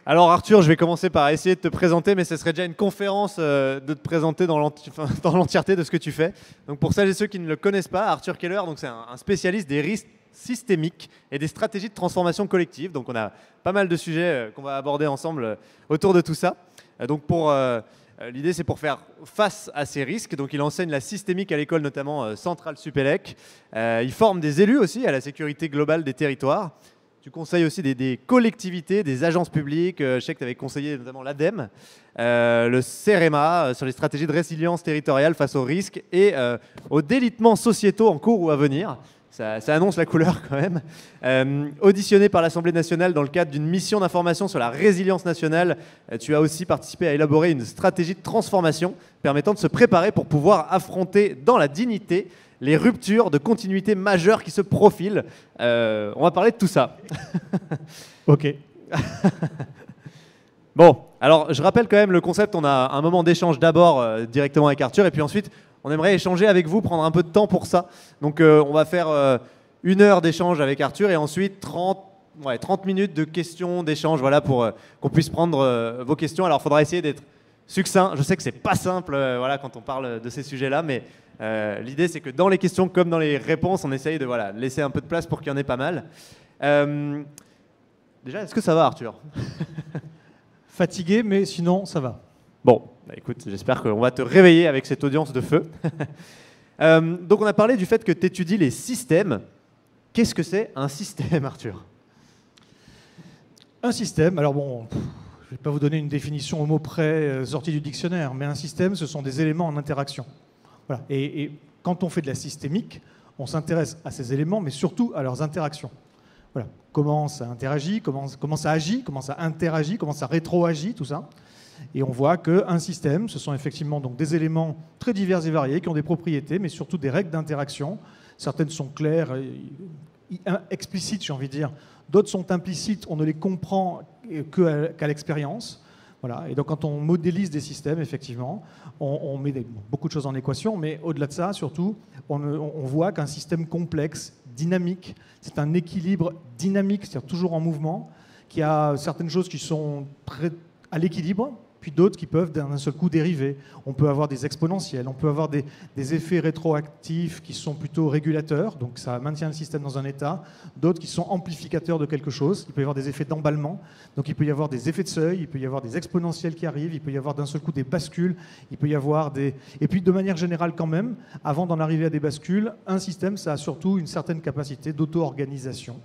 Alors Arthur, je vais commencer par essayer de te présenter, mais ce serait déjà une conférence de te présenter dans dans l'entièreté de ce que tu fais. Donc pour celles et ceux qui ne le connaissent pas, Arthur Keller, donc c'est un spécialiste des risques systémiques et des stratégies de transformation collective. Donc on a pas mal de sujets qu'on va aborder ensemble autour de tout ça. Donc l'idée c'est pour faire face à ces risques. Donc il enseigne la systémique à l'école notamment Centrale Supélec. Il forme des élus aussi à la sécurité globale des territoires. Tu conseilles aussi des collectivités, des agences publiques. Je sais que tu avais conseillé notamment l'ADEME, le CEREMA sur les stratégies de résilience territoriale face aux risques et aux délitements sociétaux en cours ou à venir. Ça annonce la couleur quand même. Auditionné par l'Assemblée nationale dans le cadre d'une mission d'information sur la résilience nationale, tu as aussi participé à élaborer une stratégie de transformation permettant de se préparer pour pouvoir affronter dans la dignité les ruptures de continuité majeures qui se profilent. On va parler de tout ça. Ok. Bon, alors je rappelle quand même le concept. On a un moment d'échange d'abord directement avec Arthur et puis ensuite on aimerait échanger avec vous, prendre un peu de temps pour ça. Donc on va faire 1 heure d'échange avec Arthur et ensuite 30 minutes de questions, d'échange, voilà, pour qu'on puisse prendre vos questions. Alors il faudra essayer d'être succinct. Je sais que c'est pas simple voilà, quand on parle de ces sujets-là, mais l'idée c'est que dans les questions comme dans les réponses, on essaye de laisser un peu de place pour qu'il y en ait pas mal. Déjà, est-ce que ça va, Arthur? Fatigué, mais sinon, ça va. Bon, bah écoute, j'espère qu'on va te réveiller avec cette audience de feu. Donc on a parlé du fait que tu étudies les systèmes. Qu'est-ce que c'est un système, Arthur? Un système, alors bon, je ne vais pas vous donner une définition au mot près sortie du dictionnaire, mais un système, ce sont des éléments en interaction. Voilà. Et quand on fait de la systémique, on s'intéresse à ces éléments, mais surtout à leurs interactions. Voilà. Comment ça interagit, comment ça agit, comment ça interagit, comment ça rétroagit, tout ça. Et on voit qu'un système, ce sont effectivement donc des éléments très divers et variés qui ont des propriétés, mais surtout des règles d'interaction. Certaines sont claires, explicites, j'ai envie de dire. D'autres sont implicites, on ne les comprend qu'à l'expérience. Voilà. Et donc quand on modélise des systèmes, effectivement, on met beaucoup de choses en équation, mais au-delà de ça, surtout, on voit qu'un système complexe, dynamique, c'est un équilibre dynamique, c'est-à-dire toujours en mouvement, qui a certaines choses qui sont très à l'équilibre, puis d'autres qui peuvent d'un seul coup dériver. On peut avoir des exponentielles, on peut avoir des effets rétroactifs qui sont plutôt régulateurs, donc ça maintient le système dans un état, d'autres qui sont amplificateurs de quelque chose, il peut y avoir des effets d'emballement, donc il peut y avoir des effets de seuil, il peut y avoir des exponentielles qui arrivent, il peut y avoir d'un seul coup des bascules, il peut y avoir des... Et puis de manière générale quand même, avant d'en arriver à des bascules, un système, ça a surtout une certaine capacité d'auto-organisation.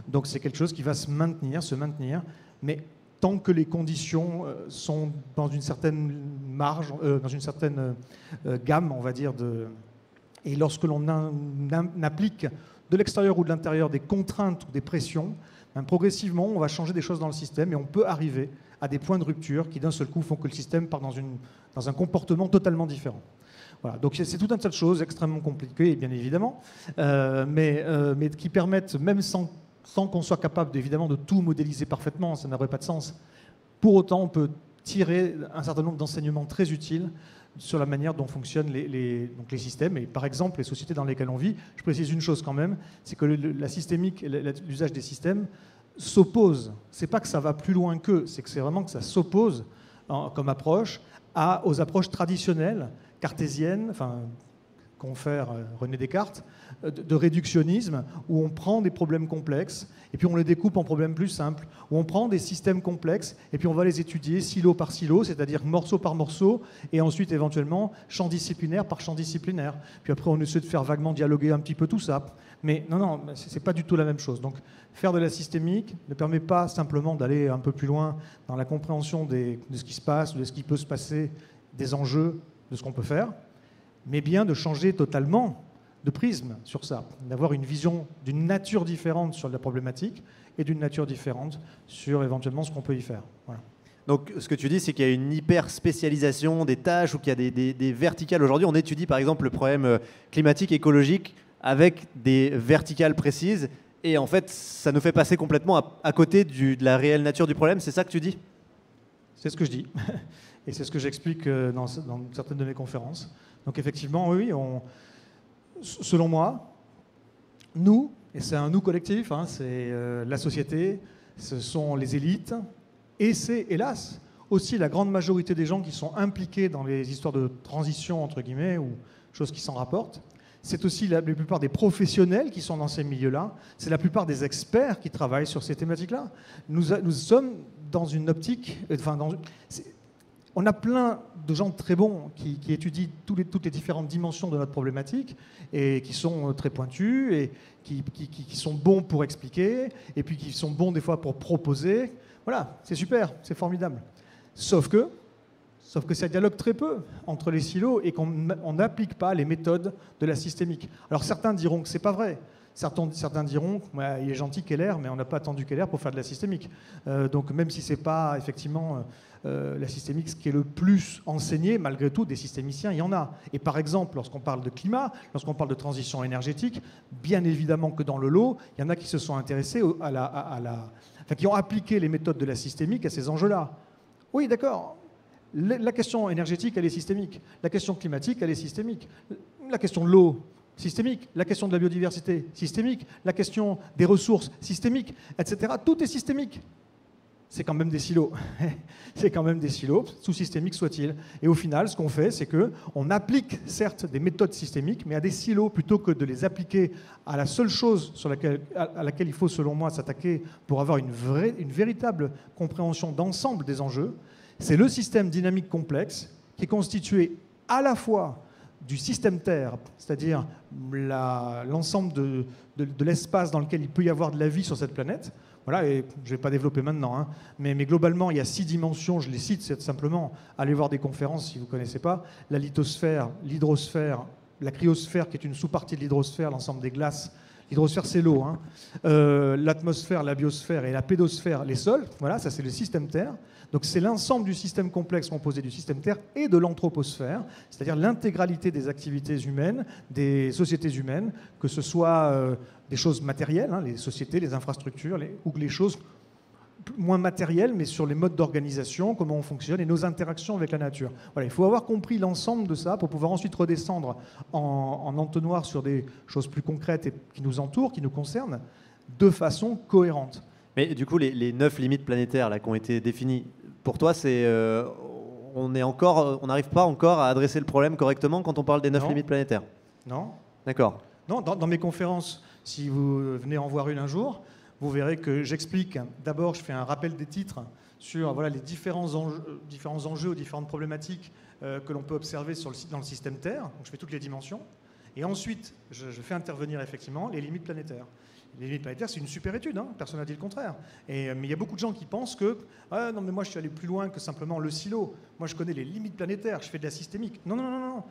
Donc c'est quelque chose qui va se maintenir, mais tant que les conditions sont dans une certaine marge, dans une certaine gamme, on va dire. Et lorsque l'on applique de l'extérieur ou de l'intérieur des contraintes ou des pressions, progressivement, on va changer des choses dans le système et on peut arriver à des points de rupture qui, d'un seul coup, font que le système part dans un comportement totalement différent. Voilà, donc c'est tout un tas de choses extrêmement compliquées, bien évidemment, mais qui permettent, même sans qu'on soit capable évidemment de tout modéliser parfaitement, ça n'aurait pas de sens. Pour autant, on peut tirer un certain nombre d'enseignements très utiles sur la manière dont fonctionnent les systèmes. Et par exemple, les sociétés dans lesquelles on vit, je précise une chose quand même, c'est que la systémique, l'usage des systèmes s'oppose. C'est pas que ça va plus loin qu'eux, c'est que c'est vraiment que ça s'oppose comme approche aux approches traditionnelles, cartésiennes, confère René Descartes, de réductionnisme, où on prend des problèmes complexes et puis on les découpe en problèmes plus simples, où on prend des systèmes complexes et puis on va les étudier silo par silo, c'est-à-dire morceau par morceau, et ensuite éventuellement champ disciplinaire par champ disciplinaire. Puis après on essaie de faire vaguement dialoguer un petit peu tout ça. Mais non, c'est pas du tout la même chose. Donc faire de la systémique ne permet pas simplement d'aller un peu plus loin dans la compréhension de ce qui se passe, de ce qui peut se passer, des enjeux, de ce qu'on peut faire, mais bien de changer totalement de prisme sur ça, d'avoir une vision d'une nature différente sur la problématique et d'une nature différente sur éventuellement ce qu'on peut y faire. Voilà. Donc ce que tu dis, c'est qu'il y a une hyper spécialisation des tâches ou qu'il y a des verticales. Aujourd'hui, on étudie par exemple le problème climatique, écologique avec des verticales précises et en fait, ça nous fait passer complètement à côté de la réelle nature du problème. C'est ça que tu dis? C'est ce que je dis et c'est ce que j'explique dans certaines de mes conférences. Donc effectivement, oui, selon moi, nous, et c'est un nous collectif, c'est la société, ce sont les élites, Et c'est, hélas, aussi la grande majorité des gens qui sont impliqués dans les histoires de transition, entre guillemets, ou choses qui s'en rapportent. C'est aussi la plupart des professionnels qui sont dans ces milieux-là. C'est la plupart des experts qui travaillent sur ces thématiques-là. Nous sommes dans une optique... on a plein de gens très bons qui étudient toutes les différentes dimensions de notre problématique et qui sont très pointus et qui sont bons pour expliquer et puis qui sont bons des fois pour proposer. Voilà, c'est super, c'est formidable. Sauf que ça dialogue très peu entre les silos et qu'on n'applique pas les méthodes de la systémique. Alors certains diront que ce n'est pas vrai. Certains diront qu'il est gentil Keller, mais on n'a pas attendu Keller pour faire de la systémique. Donc même si ce n'est pas effectivement la systémique ce qui est le plus enseigné, malgré tout, des systémiciens, il y en a. Et par exemple, lorsqu'on parle de climat, lorsqu'on parle de transition énergétique, bien évidemment que dans le lot, il y en a qui se sont intéressés qui ont appliqué les méthodes de la systémique à ces enjeux-là. Oui, d'accord. La question énergétique, elle est systémique. La question climatique, elle est systémique. La question de l'eau, systémique. La question de la biodiversité, systémique. La question des ressources, systémique, etc. Tout est systémique. C'est quand même des silos. C'est quand même des silos, sous-systémiques soient-ils. Et au final, ce qu'on fait, c'est qu'on applique, certes, des méthodes systémiques, mais à des silos, plutôt que de les appliquer à la seule chose à laquelle il faut, selon moi, s'attaquer pour avoir une véritable compréhension d'ensemble des enjeux. C'est le système dynamique complexe qui est constitué à la fois du système Terre, c'est-à-dire l'ensemble de l'espace dans lequel il peut y avoir de la vie sur cette planète. Voilà, et je ne vais pas développer maintenant, hein, mais globalement, il y a 6 dimensions, je les cite, c'est simplement, allez voir des conférences si vous ne connaissez pas, la lithosphère, l'hydrosphère, la cryosphère qui est une sous-partie de l'hydrosphère, l'ensemble des glaces. L'hydrosphère, c'est l'eau, hein. L'atmosphère, la biosphère et la pédosphère, les sols. Voilà, ça c'est le système Terre. Donc c'est l'ensemble du système complexe composé du système Terre et de l'anthroposphère, c'est-à-dire l'intégralité des activités humaines, des sociétés humaines, que ce soit des choses matérielles, hein, les sociétés, les infrastructures, ou les choses moins matérielles, mais sur les modes d'organisation, comment on fonctionne et nos interactions avec la nature. Voilà, il faut avoir compris l'ensemble de ça pour pouvoir ensuite redescendre en entonnoir sur des choses plus concrètes et qui nous entourent, qui nous concernent, de façon cohérente. Mais du coup, les 9 limites planétaires là, qui ont été définies, pour toi, on n'arrive pas encore à adresser le problème correctement quand on parle des 9 limites planétaires? Non. D'accord. Non, dans mes conférences, si vous venez en voir une un jour, vous verrez que j'explique. D'abord, je fais un rappel des titres sur les différents enjeux ou différentes problématiques que l'on peut observer dans le système Terre. Donc, je fais toutes les dimensions. Et ensuite, je fais intervenir effectivement les limites planétaires. Les limites planétaires, c'est une super étude, hein, personne n'a dit le contraire. Mais il y a beaucoup de gens qui pensent que non, mais moi je suis allé plus loin que simplement le silo. Moi je connais les limites planétaires, je fais de la systémique. Non,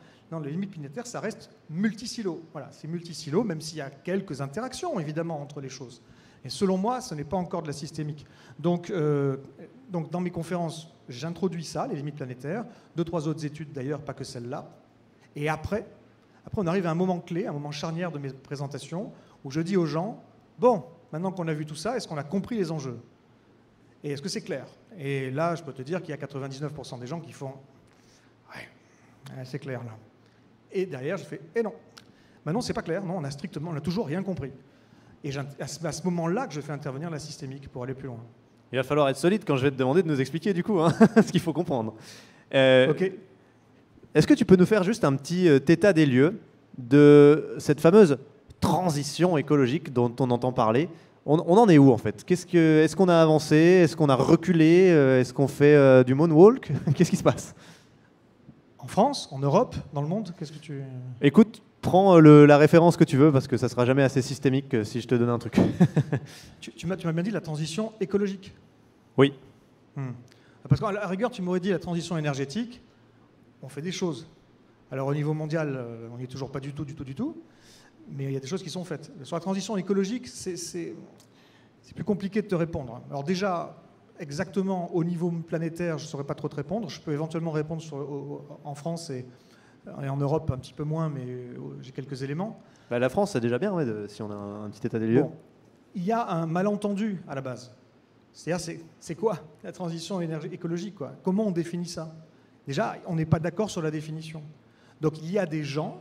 les limites planétaires, ça reste multisilo. Voilà, c'est multisilo, même s'il y a quelques interactions évidemment entre les choses. Et selon moi, ce n'est pas encore de la systémique. Donc dans mes conférences, j'introduis ça, les limites planétaires, 2-3 autres études d'ailleurs, pas que celle-là. Et après, on arrive à un moment clé, un moment charnière de mes présentations, où je dis aux gens, bon, maintenant qu'on a vu tout ça, est-ce qu'on a compris les enjeux? Et est-ce que c'est clair? Et là, je peux te dire qu'il y a 99% des gens qui font, ouais, c'est clair là. Et derrière, je fais, non. Maintenant, c'est pas clair, non, on n'a toujours rien compris. Et à ce moment-là que je fais intervenir la systémique pour aller plus loin. Il va falloir être solide quand je vais te demander de nous expliquer du coup, hein, ce qu'il faut comprendre. Ok. Est-ce que tu peux nous faire juste un petit état des lieux de cette fameuse transition écologique dont on entend parler? On en est où en fait? Est-ce qu'on a avancé? Est-ce qu'on a reculé? Est-ce qu'on fait du moonwalk? Qu'est-ce qui se passe? En France, en Europe, dans le monde, qu'est-ce que tu... Écoute, prends la référence que tu veux parce que ça sera jamais assez systémique si je te donne un truc. tu m'as bien dit la transition écologique. Oui. Parce qu'à la rigueur, tu m'aurais dit la transition énergétique, on fait des choses. Alors au niveau mondial, on n'y est toujours pas du tout. Mais il y a des choses qui sont faites. Sur la transition écologique, c'est plus compliqué de te répondre. Alors déjà, exactement au niveau planétaire, je ne saurais pas trop te répondre. Je peux éventuellement répondre en France et en Europe un petit peu moins, mais j'ai quelques éléments. La France, c'est déjà bien, ouais, si on a un petit état des lieux. Bon, il y a un malentendu à la base. C'est-à-dire, c'est quoi la transition écologique, quoi? Comment on définit ça? Déjà, on n'est pas d'accord sur la définition. Donc il y a des gens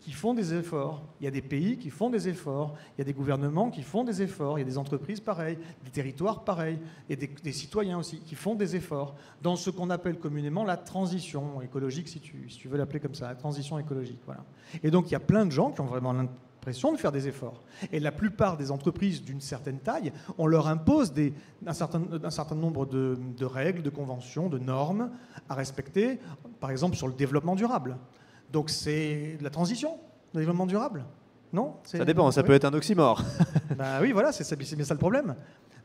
qui font des efforts. Il y a des pays qui font des efforts. Il y a des gouvernements qui font des efforts. Il y a des entreprises pareilles, des territoires pareils. Il y a des citoyens aussi qui font des efforts dans ce qu'on appelle communément la transition écologique, si tu veux l'appeler comme ça, la transition écologique. Voilà. Et donc il y a plein de gens qui ont vraiment l'impression de faire des efforts. Et la plupart des entreprises d'une certaine taille, on leur impose un certain nombre de règles, de conventions, de normes à respecter, par exemple sur le développement durable. Donc c'est de la transition, le développement durable, non? Ça dépend, ça peut être un oxymore. Ben oui, voilà, c'est bien ça le problème.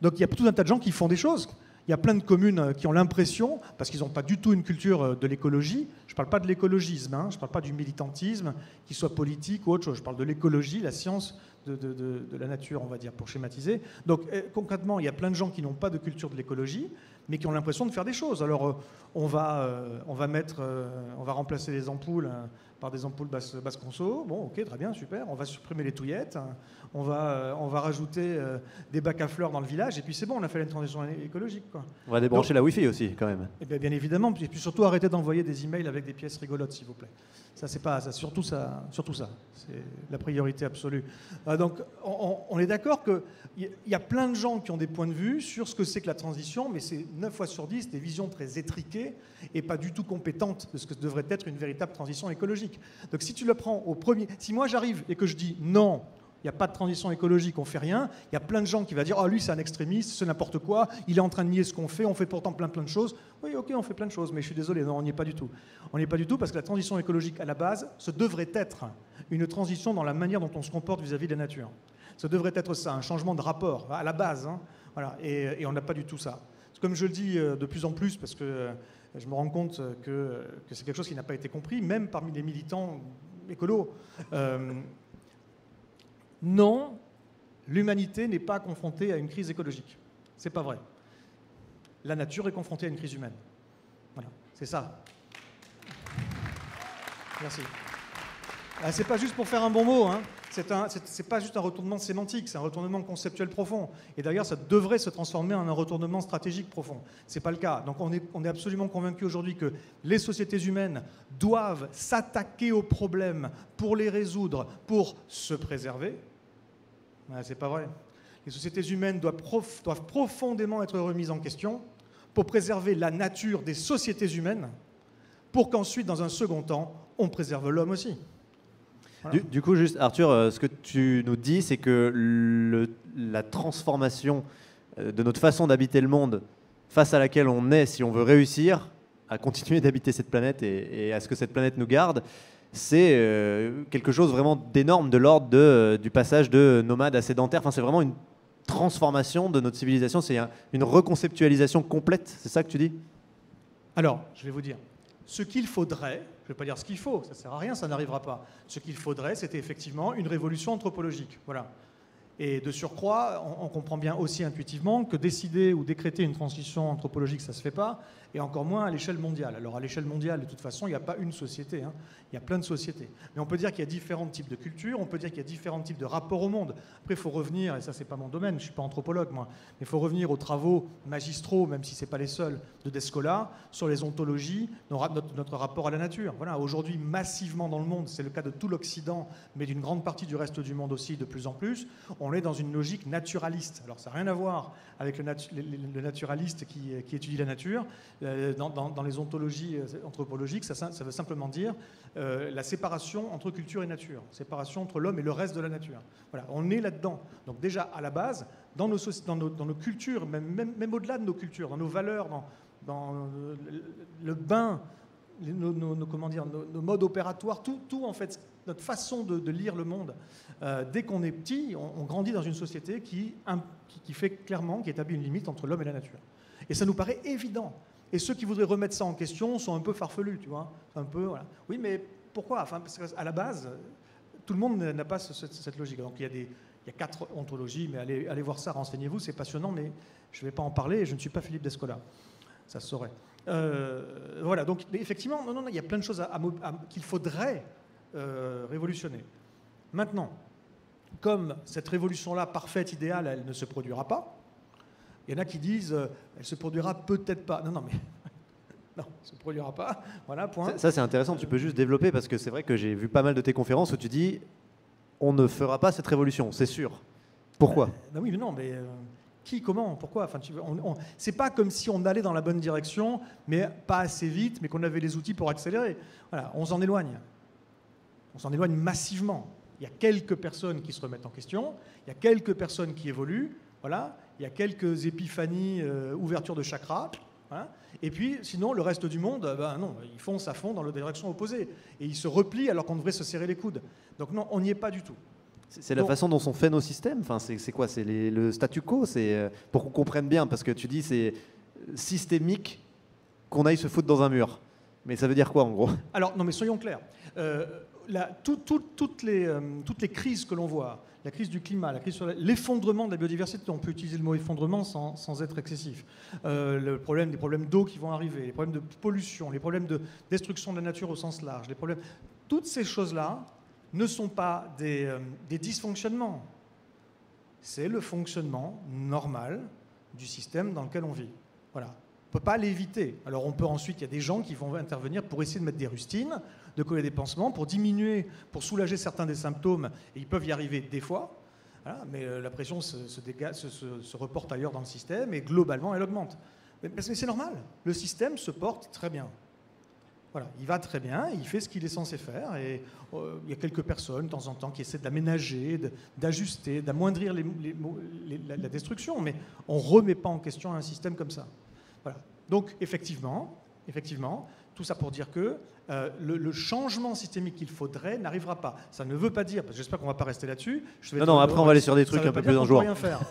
Donc il y a tout un tas de gens qui font des choses. Il y a plein de communes qui ont l'impression, parce qu'ils n'ont pas du tout une culture de l'écologie, je ne parle pas de l'écologisme, hein, je ne parle pas du militantisme, qu'il soit politique ou autre chose, je parle de l'écologie, la science de la nature, on va dire, pour schématiser. Donc concrètement, il y a plein de gens qui n'ont pas de culture de l'écologie, mais qui ont l'impression de faire des choses. Alors on va remplacer les ampoules par des ampoules basse conso. Bon, ok, très bien, super. On va supprimer les touillettes. On va rajouter des bacs à fleurs dans le village. Et puis c'est bon, on a fait la transition écologique, quoi. On va débrancher la Wi-Fi aussi, quand même. Et bien évidemment. Et puis surtout, arrêtez d'envoyer des emails avec des pièces rigolotes, s'il vous plaît. Ça, c'est pas ça. Surtout ça. C'est la priorité absolue. Donc, on est d'accord qu'il y a plein de gens qui ont des points de vue sur ce que c'est que la transition, mais c'est 9 fois sur 10 des visions très étriquées et pas du tout compétentes de ce que devrait être une véritable transition écologique. Donc si tu le prends au premier... Si moi j'arrive et que je dis non, il n'y a pas de transition écologique, on ne fait rien, il y a plein de gens qui vont dire « Ah, lui c'est un extrémiste, c'est n'importe quoi, il est en train de nier ce qu'on fait pourtant plein de choses. » Oui, ok, on fait plein de choses, mais je suis désolé, non, on n'y est pas du tout. On n'y est pas du tout parce que la transition écologique, à la base, ce devrait être une transition dans la manière dont on se comporte vis-à-vis de la nature. Ça devrait être ça, un changement de rapport, à la base. Hein, voilà, et on n'a pas du tout ça. Comme je le dis de plus en plus, parce que je me rends compte que c'est quelque chose qui n'a pas été compris, même parmi les militants écolos. Non, l'humanité n'est pas confrontée à une crise écologique. C'est pas vrai. La nature est confrontée à une crise humaine. Voilà, c'est ça. Merci. C'est pas juste pour faire un bon mot, hein. C'est pas juste un retournement sémantique, c'est un retournement conceptuel profond. Et d'ailleurs, ça devrait se transformer en un retournement stratégique profond. C'est pas le cas. Donc on est absolument convaincu aujourd'hui que les sociétés humaines doivent s'attaquer aux problèmes pour les résoudre, pour se préserver. C'est pas vrai. Les sociétés humaines doivent profondément être remises en question pour préserver la nature des sociétés humaines, pour qu'ensuite, dans un second temps, on préserve l'homme aussi. Voilà. Du coup, juste Arthur, ce que tu nous dis, c'est que la transformation de notre façon d'habiter le monde face à laquelle on est, si on veut réussir à continuer d'habiter cette planète et à ce que cette planète nous garde, c'est quelque chose vraiment d'énorme, de l'ordre du passage de nomade à sédentaire. Enfin, c'est vraiment une transformation de notre civilisation, c'est une reconceptualisation complète, c'est ça que tu dis? Alors, je vais vous dire, ce qu'il faudrait, je ne vais pas dire ce qu'il faut, ça ne sert à rien, ça n'arrivera pas. Ce qu'il faudrait, c'était effectivement une révolution anthropologique. Voilà. Et de surcroît, on comprend bien aussi intuitivement que décider ou décréter une transition anthropologique, ça ne se fait pas, et encore moins à l'échelle mondiale. Alors à l'échelle mondiale, de toute façon, il n'y a pas une société, hein. Il y a plein de sociétés. Mais on peut dire qu'il y a différents types de cultures, on peut dire qu'il y a différents types de rapports au monde. Après, il faut revenir, et ça c'est pas mon domaine, je ne suis pas anthropologue moi, mais il faut revenir aux travaux magistraux, même si ce n'est pas les seuls, de Descola, sur les ontologies, notre rapport à la nature. Voilà, aujourd'hui, massivement dans le monde, c'est le cas de tout l'Occident, mais d'une grande partie du reste du monde aussi, de plus en plus, on est dans une logique naturaliste. Alors ça n'a rien à voir avec le naturaliste qui étudie la nature. Dans les ontologies anthropologiques, ça veut simplement dire la séparation entre culture et nature, séparation entre l'homme et le reste de la nature. Voilà, on est là-dedans. Donc déjà, à la base, dans nos cultures, même au-delà de nos cultures, dans nos valeurs, dans le bain, nos modes opératoires, tout en fait, notre façon de lire le monde. Dès qu'on est petit, on grandit dans une société qui fait clairement, qui établit une limite entre l'homme et la nature. Et ça nous paraît évident. Et ceux qui voudraient remettre ça en question sont un peu farfelus, tu vois. Un peu, voilà. Oui, mais pourquoi? Enfin, parce qu'à la base, tout le monde n'a pas cette logique. Donc il y a 4 ontologies, mais allez voir ça, renseignez-vous, c'est passionnant, mais je ne vais pas en parler et je ne suis pas Philippe Descola. Ça se saurait. Voilà, donc effectivement, non, il y a plein de choses qu'il faudrait révolutionner. Maintenant, comme cette révolution-là, parfaite, idéale, elle ne se produira pas, il y en a qui disent elle se produira peut-être pas. Non, mais Non, ça ne produira pas. Voilà, point. Ça, c'est intéressant, tu peux juste développer, parce que c'est vrai que j'ai vu pas mal de tes conférences où tu dis on ne fera pas cette révolution, c'est sûr. Pourquoi? Ben oui, mais non, mais qui, comment, pourquoi? Enfin, c'est pas comme si on allait dans la bonne direction, mais pas assez vite, mais qu'on avait les outils pour accélérer. Voilà, on s'en éloigne. On s'en éloigne massivement. Il y a quelques personnes qui se remettent en question, il y a quelques personnes qui évoluent, voilà, il y a quelques épiphanies, ouvertures de chakras, voilà. Et puis sinon le reste du monde, ben non, ils foncent à fond dans la direction opposée et ils se replient alors qu'on devrait se serrer les coudes. Donc non, on n'y est pas du tout. C'est la façon dont sont faits nos systèmes. Enfin, c'est quoi? C'est le statu quo. C'est pour qu'on comprenne bien, parce que tu dis c'est systémique qu'on aille se foutre dans un mur. Mais ça veut dire quoi en gros? Alors non, mais soyons clairs. Toutes les crises que l'on voit, la crise du climat, la crise sur l'effondrement de la biodiversité, on peut utiliser le mot effondrement sans être excessif, des problèmes d'eau qui vont arriver, les problèmes de pollution, les problèmes de destruction de la nature au sens large, toutes ces choses-là ne sont pas des dysfonctionnements. C'est le fonctionnement normal du système dans lequel on vit. Voilà. On ne peut pas l'éviter. Alors on peut ensuite, il y a des gens qui vont intervenir pour essayer de mettre des rustines, de coller des pansements, pour diminuer, pour soulager certains des symptômes, et ils peuvent y arriver des fois, voilà, mais la pression se reporte ailleurs dans le système, et globalement elle augmente. Mais c'est normal, le système se porte très bien. Voilà, il va très bien, il fait ce qu'il est censé faire, et il y a quelques personnes, de temps en temps, qui essaient d'aménager, d'ajuster, d'amoindrir la destruction, mais on ne remet pas en question un système comme ça. Voilà. Donc, effectivement, tout ça pour dire que le changement systémique qu'il faudrait n'arrivera pas. Ça ne veut pas dire, parce que j'espère qu'on ne va pas rester là-dessus. Non, après on va aller sur des trucs un peu plus dangereux. Rien faire.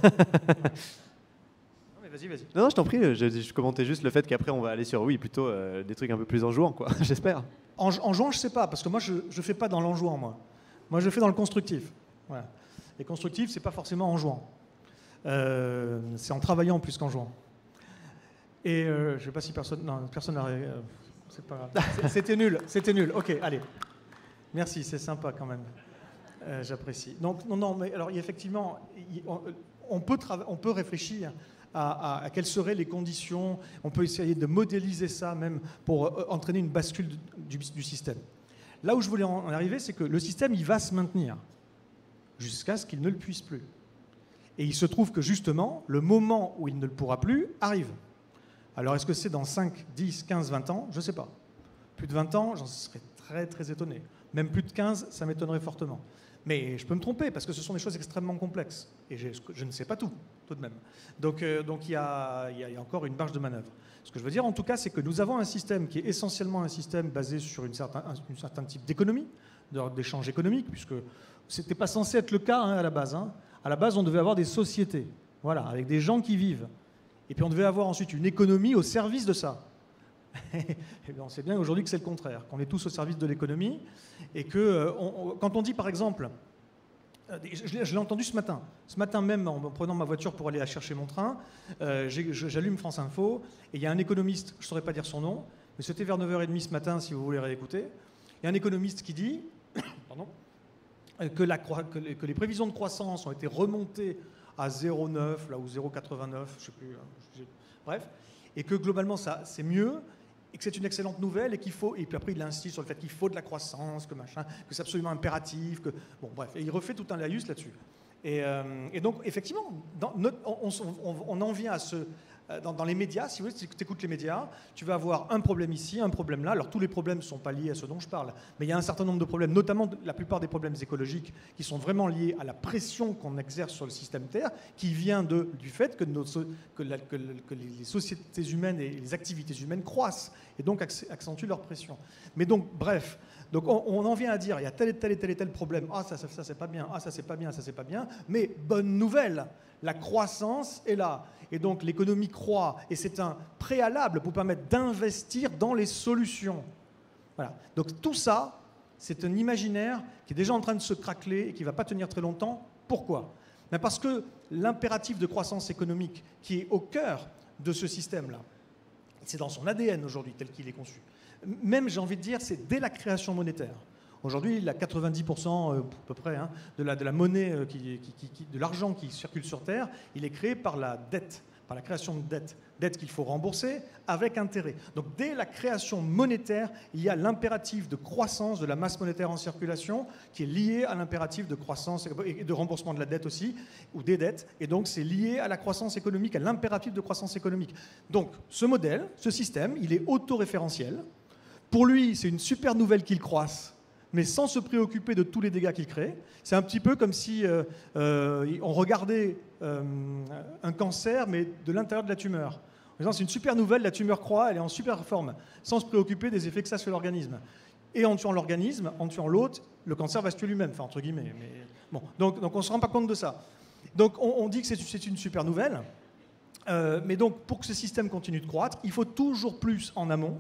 Vas-y. Non, je t'en prie, je commentais juste le fait qu'après on va aller sur, oui, plutôt des trucs un peu plus enjouants, quoi, j'espère. En jouant, je sais pas, parce que moi je ne fais pas dans l'enjouant, moi. Moi je fais dans le constructif. Voilà. Et constructif, c'est pas forcément en jouant. C'est en travaillant plus qu'en jouant. Et je ne sais pas si personne n'a... c'est pas grave. C'était nul. Ok, allez. Merci, c'est sympa quand même. J'apprécie. Donc, non, mais alors effectivement, on peut réfléchir à quelles seraient les conditions, on peut essayer de modéliser ça même pour entraîner une bascule du système. Là où je voulais en arriver, c'est que le système, il va se maintenir jusqu'à ce qu'il ne le puisse plus. Et il se trouve que justement, le moment où il ne le pourra plus arrive. Alors est-ce que c'est dans 5, 10, 15, 20 ans? Je ne sais pas. Plus de 20 ans, j'en serais très très étonné. Même plus de 15, ça m'étonnerait fortement. Mais je peux me tromper, parce que ce sont des choses extrêmement complexes. Et je ne sais pas tout de même. Donc il y a encore une marge de manœuvre. Ce que je veux dire, en tout cas, c'est que nous avons un système qui est essentiellement un système basé sur un certain type d'économie, d'échange économique, puisque ce n'était pas censé être le cas à la base. À la base, on devait avoir des sociétés, voilà, avec des gens qui vivent. Et puis on devait avoir ensuite une économie au service de ça. Et bien on sait bien aujourd'hui que c'est le contraire, qu'on est tous au service de l'économie, et que quand on dit par exemple, je l'ai entendu ce matin même en prenant ma voiture pour aller chercher mon train, j'allume France Info, et il y a un économiste, je ne saurais pas dire son nom, mais c'était vers 9h30 ce matin si vous voulez réécouter, il y a un économiste qui dit pardon, que les prévisions de croissance ont été remontées à 0,9 là, ou 0,89, je ne sais plus, bref, et que globalement ça c'est mieux, et que c'est une excellente nouvelle, et puis après il insiste sur le fait qu'il faut de la croissance, que c'est absolument impératif, bon bref, et il refait tout un laïus là-dessus. Et donc effectivement, on en vient à dans les médias, si vous voulez, si tu écoutes les médias, tu vas avoir un problème ici, un problème là. Alors tous les problèmes ne sont pas liés à ce dont je parle, mais il y a un certain nombre de problèmes, notamment la plupart des problèmes écologiques, qui sont vraiment liés à la pression qu'on exerce sur le système Terre, qui vient du fait que les sociétés humaines et les activités humaines croissent, et donc accentuent leur pression. Mais donc, bref, donc on en vient à dire, il y a tel et tel problème, ah ça c'est pas bien, ah ça c'est pas bien, ça c'est pas bien, mais bonne nouvelle, la croissance est là. Et donc l'économie croît, et c'est un préalable pour permettre d'investir dans les solutions. Voilà. Donc tout ça, c'est un imaginaire qui est déjà en train de se craqueler et qui ne va pas tenir très longtemps. Pourquoi? Ben parce que l'impératif de croissance économique qui est au cœur de ce système-là, c'est dans son ADN aujourd'hui tel qu'il est conçu. Même, j'ai envie de dire, c'est dès la création monétaire. Aujourd'hui, il y a 90% à peu près de la monnaie, de l'argent qui circule sur Terre, il est créé par la dette, par la création de dette. dette qu'il faut rembourser avec intérêt. Donc dès la création monétaire, il y a l'impératif de croissance de la masse monétaire en circulation qui est lié à l'impératif de croissance et de remboursement de la dette aussi, ou des dettes, et donc c'est lié à la croissance économique, à l'impératif de croissance économique. Donc ce modèle, ce système, il est autoréférentiel. Pour lui, c'est une super nouvelle qu'il croisse, mais sans se préoccuper de tous les dégâts qu'il crée. C'est un petit peu comme si on regardait un cancer, mais de l'intérieur de la tumeur. En disant, c'est une super nouvelle, la tumeur croît, elle est en super forme, sans se préoccuper des effets que ça a sur l'organisme. Et en tuant l'organisme, en tuant l'autre, le cancer va se tuer lui-même, enfin entre guillemets. Mais bon, donc on ne se rend pas compte de ça. Donc on dit que c'est une super nouvelle, mais donc pour que ce système continue de croître, il faut toujours plus en amont.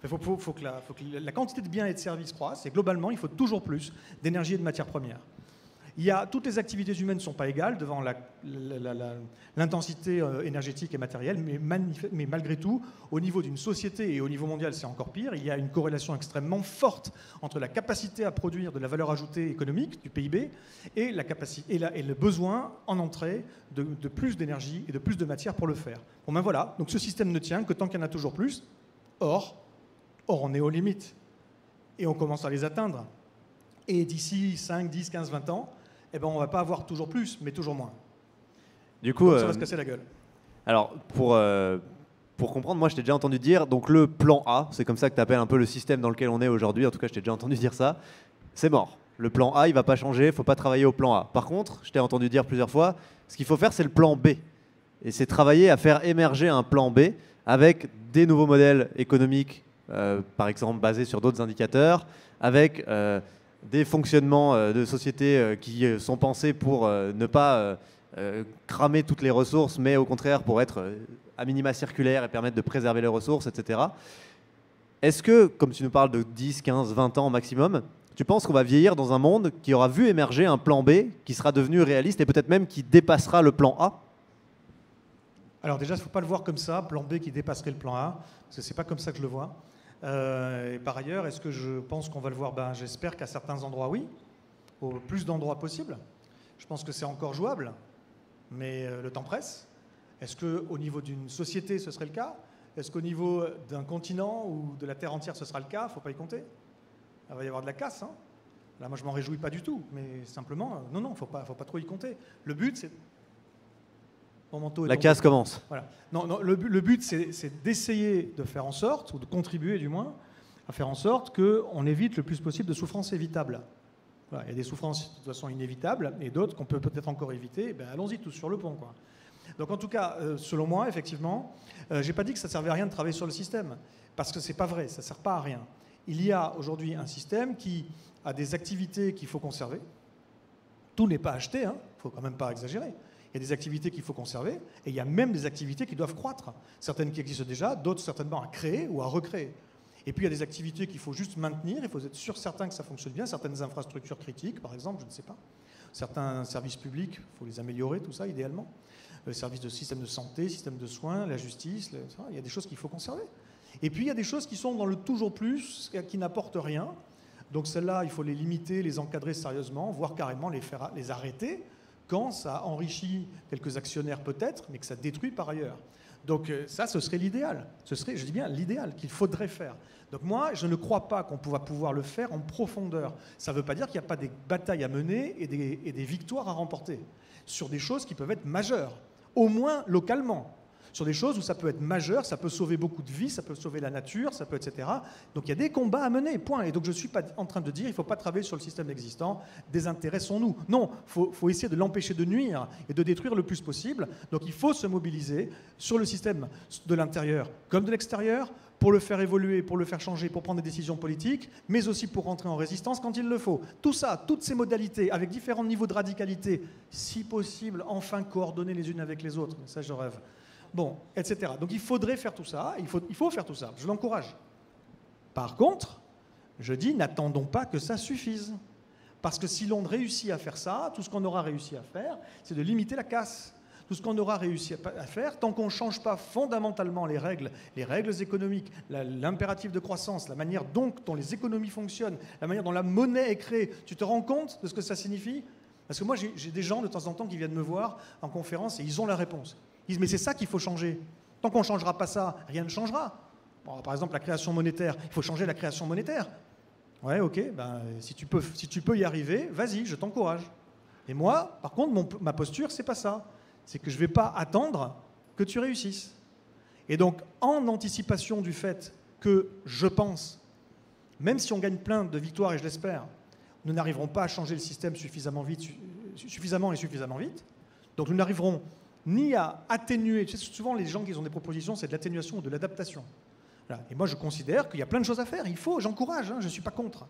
Il faut que la quantité de biens et de services croisse, et globalement, il faut toujours plus d'énergie et de matières premières. Toutes les activités humaines ne sont pas égales devant l'intensité énergétique et matérielle, mais malgré tout, au niveau d'une société et au niveau mondial, c'est encore pire. Il y a une corrélation extrêmement forte entre la capacité à produire de la valeur ajoutée économique, du PIB, et le besoin en entrée de plus d'énergie et de plus de matière pour le faire. Bon ben voilà, donc ce système ne tient que tant qu'il y en a toujours plus. Or, on est aux limites et on commence à les atteindre. Et d'ici 5, 10, 15, 20 ans, eh ben, on ne va pas avoir toujours plus, mais toujours moins. Du coup, donc, ça va se casser la gueule. Alors, pour comprendre, moi je t'ai déjà entendu dire, donc le plan A, c'est comme ça que tu appelles un peu le système dans lequel on est aujourd'hui, en tout cas je t'ai déjà entendu dire ça, c'est mort. Le plan A, il ne va pas changer, il ne faut pas travailler au plan A. Par contre, je t'ai entendu dire plusieurs fois, ce qu'il faut faire, c'est le plan B. Et c'est travailler à faire émerger un plan B avec des nouveaux modèles économiques, par exemple basés sur d'autres indicateurs, avec des fonctionnements de sociétés qui sont pensés pour ne pas cramer toutes les ressources, mais au contraire pour être à minima circulaires et permettre de préserver les ressources, etc. Est-ce que, comme tu nous parles de 10, 15, 20 ans maximum, tu penses qu'on va vieillir dans un monde qui aura vu émerger un plan B qui sera devenu réaliste et peut-être même qui dépassera le plan A ? Alors déjà, il ne faut pas le voir comme ça, plan B qui dépasserait le plan A, parce que ce n'est pas comme ça que je le vois. Et par ailleurs, est-ce que je pense qu'on va le voir ? J'espère qu'à certains endroits, oui, au plus d'endroits possible. Je pense que c'est encore jouable, mais le temps presse. Est-ce qu'au niveau d'une société, ce serait le cas ? Est-ce qu'au niveau d'un continent ou de la Terre entière, ce sera le cas ? Il ne faut pas y compter. Il va y avoir de la casse. Là, moi, je ne m'en réjouis pas du tout, mais simplement, non, il ne faut pas trop y compter. Le but, c'est... La casse commence. Voilà. Non, le but, c'est d'essayer de faire en sorte, ou de contribuer du moins, à faire en sorte qu'on évite le plus possible de souffrances évitables. Voilà, il y a des souffrances de toute façon inévitables, et d'autres qu'on peut peut-être encore éviter. Allons-y tous sur le pont, quoi. Donc en tout cas, selon moi, effectivement, je n'ai pas dit que ça ne servait à rien de travailler sur le système, parce que ce n'est pas vrai, ça ne sert pas à rien. Il y a aujourd'hui un système qui a des activités qu'il faut conserver. Tout n'est pas acheté, il ne faut quand même pas exagérer. Il y a des activités qu'il faut conserver, et il y a même des activités qui doivent croître. Certaines qui existent déjà, d'autres certainement à créer ou à recréer. Et puis il y a des activités qu'il faut juste maintenir, il faut être certain que ça fonctionne bien, certaines infrastructures critiques, par exemple, je ne sais pas. Certains services publics, il faut les améliorer, tout ça, idéalement. Le service de système de santé, système de soins, la justice, il y a des choses qu'il faut conserver. Et puis il y a des choses qui sont dans le toujours plus, qui n'apportent rien. Donc celles-là, il faut les limiter, les encadrer sérieusement, voire carrément les arrêter, quand ça enrichit quelques actionnaires peut-être, mais que ça détruit par ailleurs. Donc ça, ce serait l'idéal. Ce serait, je dis bien, l'idéal qu'il faudrait faire. Donc moi, je ne crois pas qu'on va pouvoir le faire en profondeur. Ça ne veut pas dire qu'il n'y a pas des batailles à mener et des victoires à remporter sur des choses qui peuvent être majeures, au moins localement. Sur des choses où ça peut être majeur, ça peut sauver beaucoup de vies, ça peut sauver la nature, ça peut, etc. Donc il y a des combats à mener, point. Et donc je ne suis pas en train de dire il ne faut pas travailler sur le système existant, désintéressons-nous. Non, il faut essayer de l'empêcher de nuire et de détruire le plus possible. Donc il faut se mobiliser sur le système de l'intérieur comme de l'extérieur pour le faire évoluer, pour le faire changer, pour prendre des décisions politiques, mais aussi pour rentrer en résistance quand il le faut. Tout ça, toutes ces modalités, avec différents niveaux de radicalité, si possible, enfin coordonnées les unes avec les autres. Ça, je rêve. Bon, etc. Donc il faudrait faire tout ça, il faut faire tout ça, je l'encourage. Par contre, je dis, n'attendons pas que ça suffise. Parce que si l'on réussit à faire ça, tout ce qu'on aura réussi à faire, c'est de limiter la casse. Tout ce qu'on aura réussi à faire, tant qu'on ne change pas fondamentalement les règles économiques, l'impératif de croissance, la manière dont les économies fonctionnent, la manière dont la monnaie est créée, tu te rends compte de ce que ça signifie ? Parce que moi, j'ai des gens de temps en temps qui viennent me voir en conférence et ils ont la réponse. Ils disent, mais c'est ça qu'il faut changer. Tant qu'on ne changera pas ça, rien ne changera. Bon, par exemple, la création monétaire, il faut changer la création monétaire. Ouais, ok, ben, si tu peux y arriver, vas-y, je t'encourage. Et moi, par contre, ma posture, c'est pas ça. C'est que je ne vais pas attendre que tu réussisses. Et donc, en anticipation du fait que je pense, même si on gagne plein de victoires, et je l'espère, nous n'arriverons pas à changer le système suffisamment et suffisamment vite. Donc nous n'arriverons ni à atténuer. Tu sais, souvent, les gens qui ont des propositions, c'est de l'atténuation ou de l'adaptation. Voilà. Et moi, je considère qu'il y a plein de choses à faire. J'encourage, hein, je ne suis pas contre.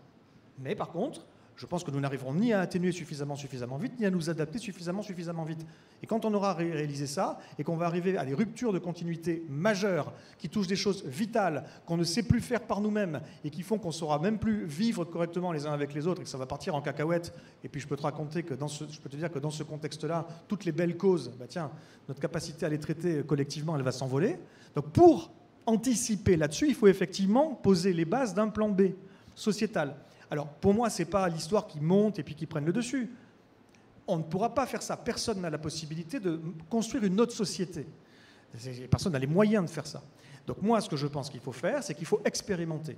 Mais par contre, je pense que nous n'arriverons ni à atténuer suffisamment vite, ni à nous adapter suffisamment vite. Et quand on aura réalisé ça, et qu'on va arriver à des ruptures de continuité majeures, qui touchent des choses vitales, qu'on ne sait plus faire par nous-mêmes, et qui font qu'on ne saura même plus vivre correctement les uns avec les autres, et que ça va partir en cacahuète, et puis je peux te raconter que je peux te dire que dans ce contexte-là, toutes les belles causes, bah tiens, notre capacité à les traiter collectivement, elle va s'envoler. Donc pour anticiper là-dessus, il faut effectivement poser les bases d'un plan B sociétal. Alors, pour moi, ce n'est pas l'histoire qui monte et puis qui prenne le dessus. On ne pourra pas faire ça. Personne n'a la possibilité de construire une autre société. Personne n'a les moyens de faire ça. Donc moi, ce que je pense qu'il faut faire, c'est qu'il faut expérimenter.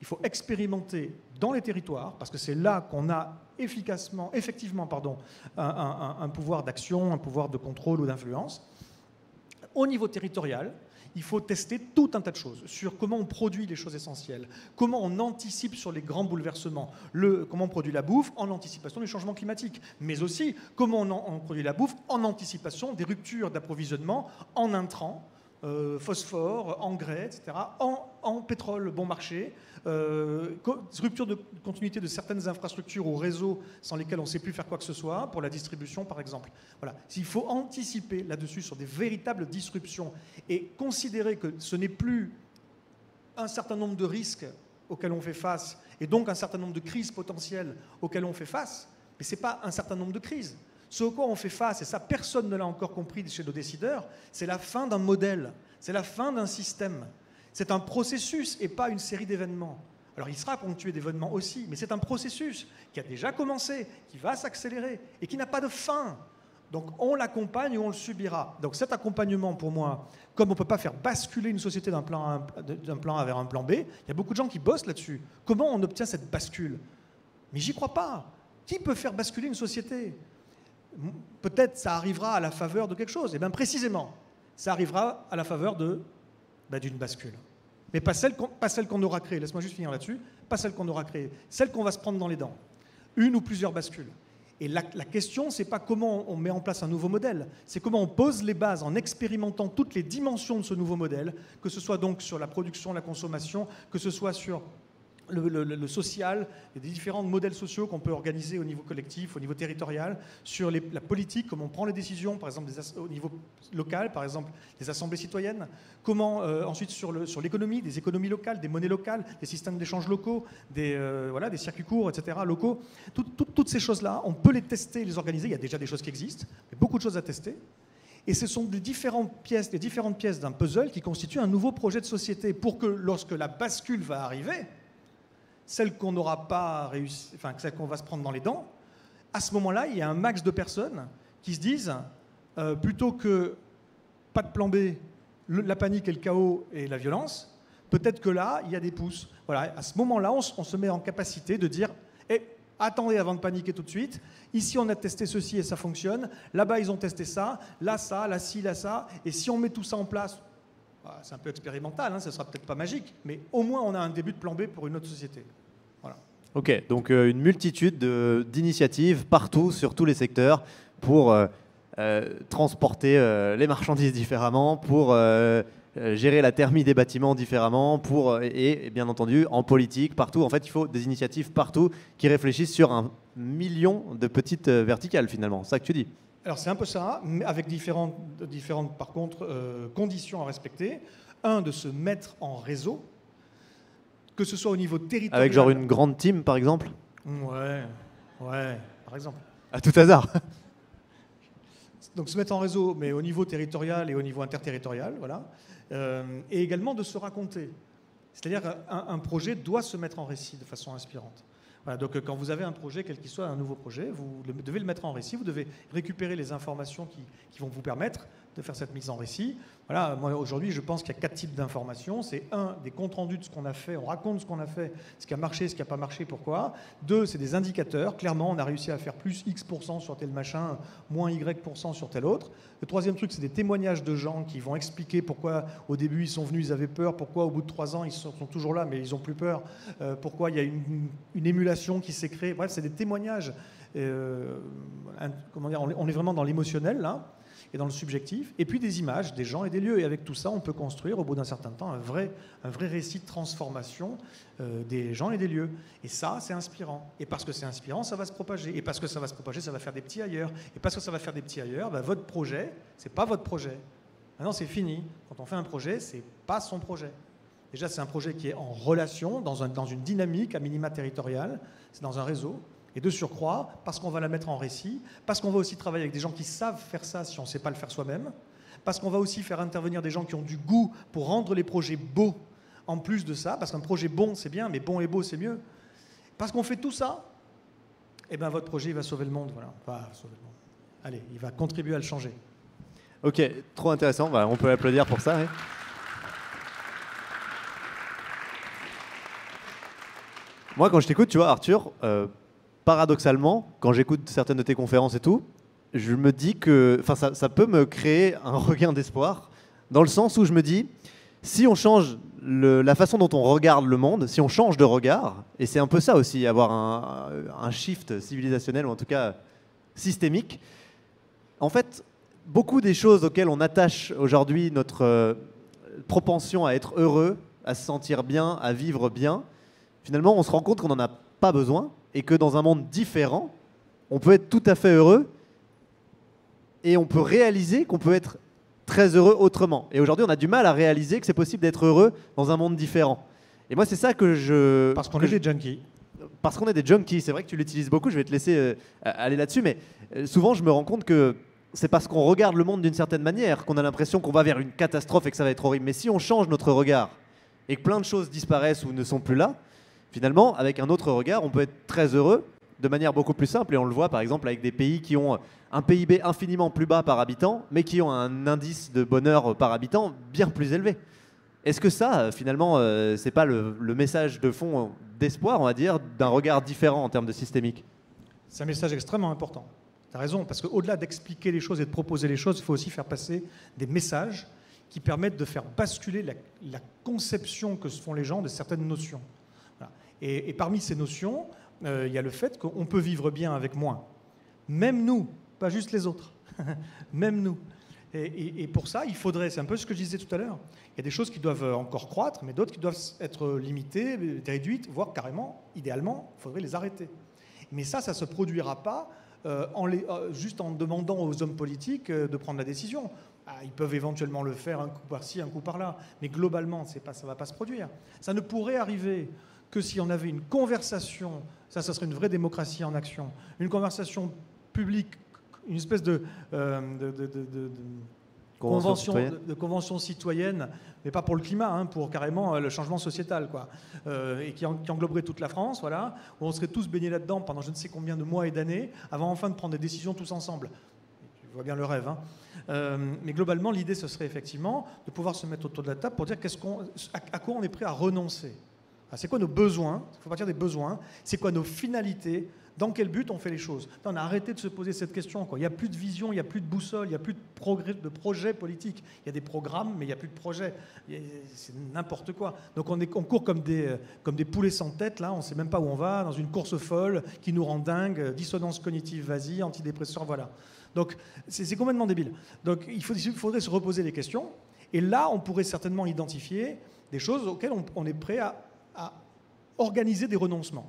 Il faut expérimenter dans les territoires, parce que c'est là qu'on a effectivement, un pouvoir d'action, un pouvoir de contrôle ou d'influence. Au niveau territorial, il faut tester tout un tas de choses sur comment on produit les choses essentielles, comment on anticipe sur les grands bouleversements, comment on produit la bouffe en anticipation du changement climatique, mais aussi comment on produit la bouffe en anticipation des ruptures d'approvisionnement en intrants, phosphore, engrais, etc., en pétrole bon marché, rupture de continuité de certaines infrastructures ou réseaux sans lesquels on ne sait plus faire quoi que ce soit, pour la distribution par exemple. Voilà. Il faut anticiper là-dessus sur des véritables disruptions et considérer que ce n'est plus un certain nombre de risques auxquels on fait face et donc un certain nombre de crises potentielles auxquelles on fait face, mais ce n'est pas un certain nombre de crises. Ce à quoi on fait face, et ça personne ne l'a encore compris chez nos décideurs, c'est la fin d'un modèle, c'est la fin d'un système. C'est un processus et pas une série d'événements. Alors il sera ponctué d'événements aussi, mais c'est un processus qui a déjà commencé, qui va s'accélérer et qui n'a pas de fin. Donc on l'accompagne ou on le subira. Donc cet accompagnement, pour moi, comme on ne peut pas faire basculer une société d'un plan A vers un plan B, il y a beaucoup de gens qui bossent là-dessus. Comment on obtient cette bascule? Mais j'y crois pas. Qui peut faire basculer une société? Peut-être ça arrivera à la faveur de quelque chose. Et bien précisément, ça arrivera à la faveur d'une bascule. Mais pas celle qu'on aura créée. Laisse-moi juste finir là-dessus. Pas celle qu'on aura créée. Celle qu'on va se prendre dans les dents. Une ou plusieurs bascules. Et la question, ce n'est pas comment on met en place un nouveau modèle. C'est comment on pose les bases en expérimentant toutes les dimensions de ce nouveau modèle, que ce soit donc sur la production, la consommation, que ce soit sur le social, et des différents modèles sociaux qu'on peut organiser au niveau collectif, au niveau territorial, sur la politique, comment on prend les décisions, par exemple au niveau local, par exemple des assemblées citoyennes, comment ensuite sur l'économie, des économies locales, des monnaies locales, des systèmes d'échange locaux, des circuits courts, etc., locaux. Toutes ces choses-là, on peut les tester, les organiser. Il y a déjà des choses qui existent, mais beaucoup de choses à tester. Et ce sont les différentes pièces d'un puzzle qui constituent un nouveau projet de société pour que lorsque la bascule va arriver, celle qu'on n'aura pas réussi, enfin celle qu'on va se prendre dans les dents, à ce moment-là, il y a un max de personnes qui se disent, plutôt que pas de plan B, la panique et le chaos et la violence, peut-être que là, il y a des pousses. Voilà, à ce moment-là, on se met en capacité de dire, attendez avant de paniquer tout de suite, ici on a testé ceci et ça fonctionne, là-bas ils ont testé ça, là ci, là ça, et si on met tout ça en place, c'est un peu expérimental, hein, ça ne sera peut-être pas magique, mais au moins on a un début de plan B pour une autre société. Voilà. Ok, donc une multitude d'initiatives partout, sur tous les secteurs, pour transporter les marchandises différemment, pour gérer la thermie des bâtiments différemment, et bien entendu en politique, partout. En fait, il faut des initiatives partout qui réfléchissent sur 1 million de petites verticales finalement, c'est ça que tu dis? Alors c'est un peu ça, mais avec différentes par contre, conditions à respecter. Un, de se mettre en réseau, que ce soit au niveau territorial. Avec genre une grande team, par exemple? Ouais, par exemple. À tout hasard. Donc se mettre en réseau, mais au niveau territorial et au niveau interterritorial, voilà. Et également de se raconter. C'est-à-dire qu'un projet doit se mettre en récit de façon inspirante. Voilà, donc quand vous avez un projet, quel qu'il soit, un nouveau projet, vous devez le mettre en récit, vous devez récupérer les informations qui vont vous permettre de faire cette mise en récit. Voilà, moi aujourd'hui, je pense qu'il y a 4 types d'informations. C'est 1, des comptes rendus de ce qu'on a fait, on raconte ce qu'on a fait, ce qui a marché, ce qui n'a pas marché, pourquoi. 2, c'est des indicateurs. Clairement, on a réussi à faire plus X% sur tel machin, moins Y% sur tel autre. Le 3e truc, c'est des témoignages de gens qui vont expliquer pourquoi au début ils sont venus, ils avaient peur, pourquoi au bout de 3 ans ils sont toujours là, mais ils n'ont plus peur, pourquoi il y a une émulation qui s'est créée. Bref, c'est des témoignages. Comment dire, on est vraiment dans l'émotionnel, là, et dans le subjectif, et puis des images, des gens et des lieux. Et avec tout ça, on peut construire, au bout d'un certain temps, un vrai récit de transformation des gens et des lieux. Et ça, c'est inspirant. Et parce que c'est inspirant, ça va se propager. Et parce que ça va se propager, ça va faire des petits ailleurs. Et parce que ça va faire des petits ailleurs, bah, votre projet, c'est pas votre projet. Maintenant, c'est fini. Quand on fait un projet, c'est pas son projet. Déjà, c'est un projet qui est en relation, dans une dynamique, à minima territoriale. C'est dans un réseau. Et de surcroît, parce qu'on va la mettre en récit, parce qu'on va aussi travailler avec des gens qui savent faire ça si on ne sait pas le faire soi-même, parce qu'on va aussi faire intervenir des gens qui ont du goût pour rendre les projets beaux en plus de ça, parce qu'un projet bon, c'est bien, mais bon et beau, c'est mieux. Parce qu'on fait tout ça, eh ben, votre projet il va sauver le monde. Voilà. Va sauver le monde. Allez, il va contribuer à le changer. Ok, trop intéressant. Voilà, on peut applaudir pour ça. Oui. Moi, quand je t'écoute, tu vois, Arthur, paradoxalement, quand j'écoute certaines de tes conférences et tout, je me dis que ça peut me créer un regain d'espoir, dans le sens où je me dis, si on change la façon dont on regarde le monde, si on change de regard, et c'est un peu ça aussi, avoir un shift civilisationnel, ou en tout cas systémique, en fait, beaucoup des choses auxquelles on attache aujourd'hui notre propension à être heureux, à se sentir bien, à vivre bien, finalement, on se rend compte qu'on n'en a pas besoin, et que dans un monde différent, on peut être tout à fait heureux et on peut réaliser qu'on peut être très heureux autrement. Et aujourd'hui, on a du mal à réaliser que c'est possible d'être heureux dans un monde différent. Et moi, c'est ça que je... Parce qu'on est des junkies. Parce qu'on est des junkies. C'est vrai que tu l'utilises beaucoup, je vais te laisser aller là-dessus, mais souvent, je me rends compte que c'est parce qu'on regarde le monde d'une certaine manière qu'on a l'impression qu'on va vers une catastrophe et que ça va être horrible. Mais si on change notre regard et que plein de choses disparaissent ou ne sont plus là, finalement, avec un autre regard, on peut être très heureux de manière beaucoup plus simple. Et on le voit par exemple avec des pays qui ont un PIB infiniment plus bas par habitant, mais qui ont un indice de bonheur par habitant bien plus élevé. Est-ce que ça, finalement, c'est pas le message de fond d'espoir, on va dire, d'un regard différent en termes de systémique? C'est un message extrêmement important. Tu as raison, parce qu'au-delà d'expliquer les choses et de proposer les choses, il faut aussi faire passer des messages qui permettent de faire basculer la conception que se font les gens de certaines notions. Voilà. Et parmi ces notions, il y a le fait qu'on peut vivre bien avec moins. Même nous, pas juste les autres. Même nous. Et pour ça, il faudrait, c'est un peu ce que je disais tout à l'heure, il y a des choses qui doivent encore croître, mais d'autres qui doivent être limitées, réduites, voire carrément, idéalement, il faudrait les arrêter. Mais ça ne se produira pas juste en demandant aux hommes politiques de prendre la décision. Ils peuvent éventuellement le faire un coup par-ci, un coup par-là, mais globalement, ça ne va pas se produire. Ça ne pourrait arriver que si on avait une conversation, ça serait une vraie démocratie en action, une conversation publique, une espèce de convention citoyenne, mais pas pour le climat, hein, pour carrément le changement sociétal, quoi, et qui engloberait toute la France, voilà, où on serait tous baignés là-dedans pendant je ne sais combien de mois et d'années, avant enfin de prendre des décisions tous ensemble. Tu vois bien le rêve, hein. Mais globalement, l'idée, ce serait effectivement de pouvoir se mettre autour de la table pour dire à quoi on est prêt à renoncer. C'est quoi nos besoins? Il faut partir des besoins. C'est quoi nos finalités? Dans quel but on fait les choses? On a arrêté de se poser cette question, quoi. Il n'y a plus de vision, il n'y a plus de boussole, il n'y a plus de projet politique. Il y a des programmes, mais il n'y a plus de projet. C'est n'importe quoi. Donc on court comme des poulets sans tête, là. On ne sait même pas où on va, dans une course folle qui nous rend dingue, dissonance cognitive, vas-y, antidépresseur, voilà. Donc c'est complètement débile. Donc il faudrait se reposer les questions. Et là, on pourrait certainement identifier des choses auxquelles on est prêt à organiser des renoncements.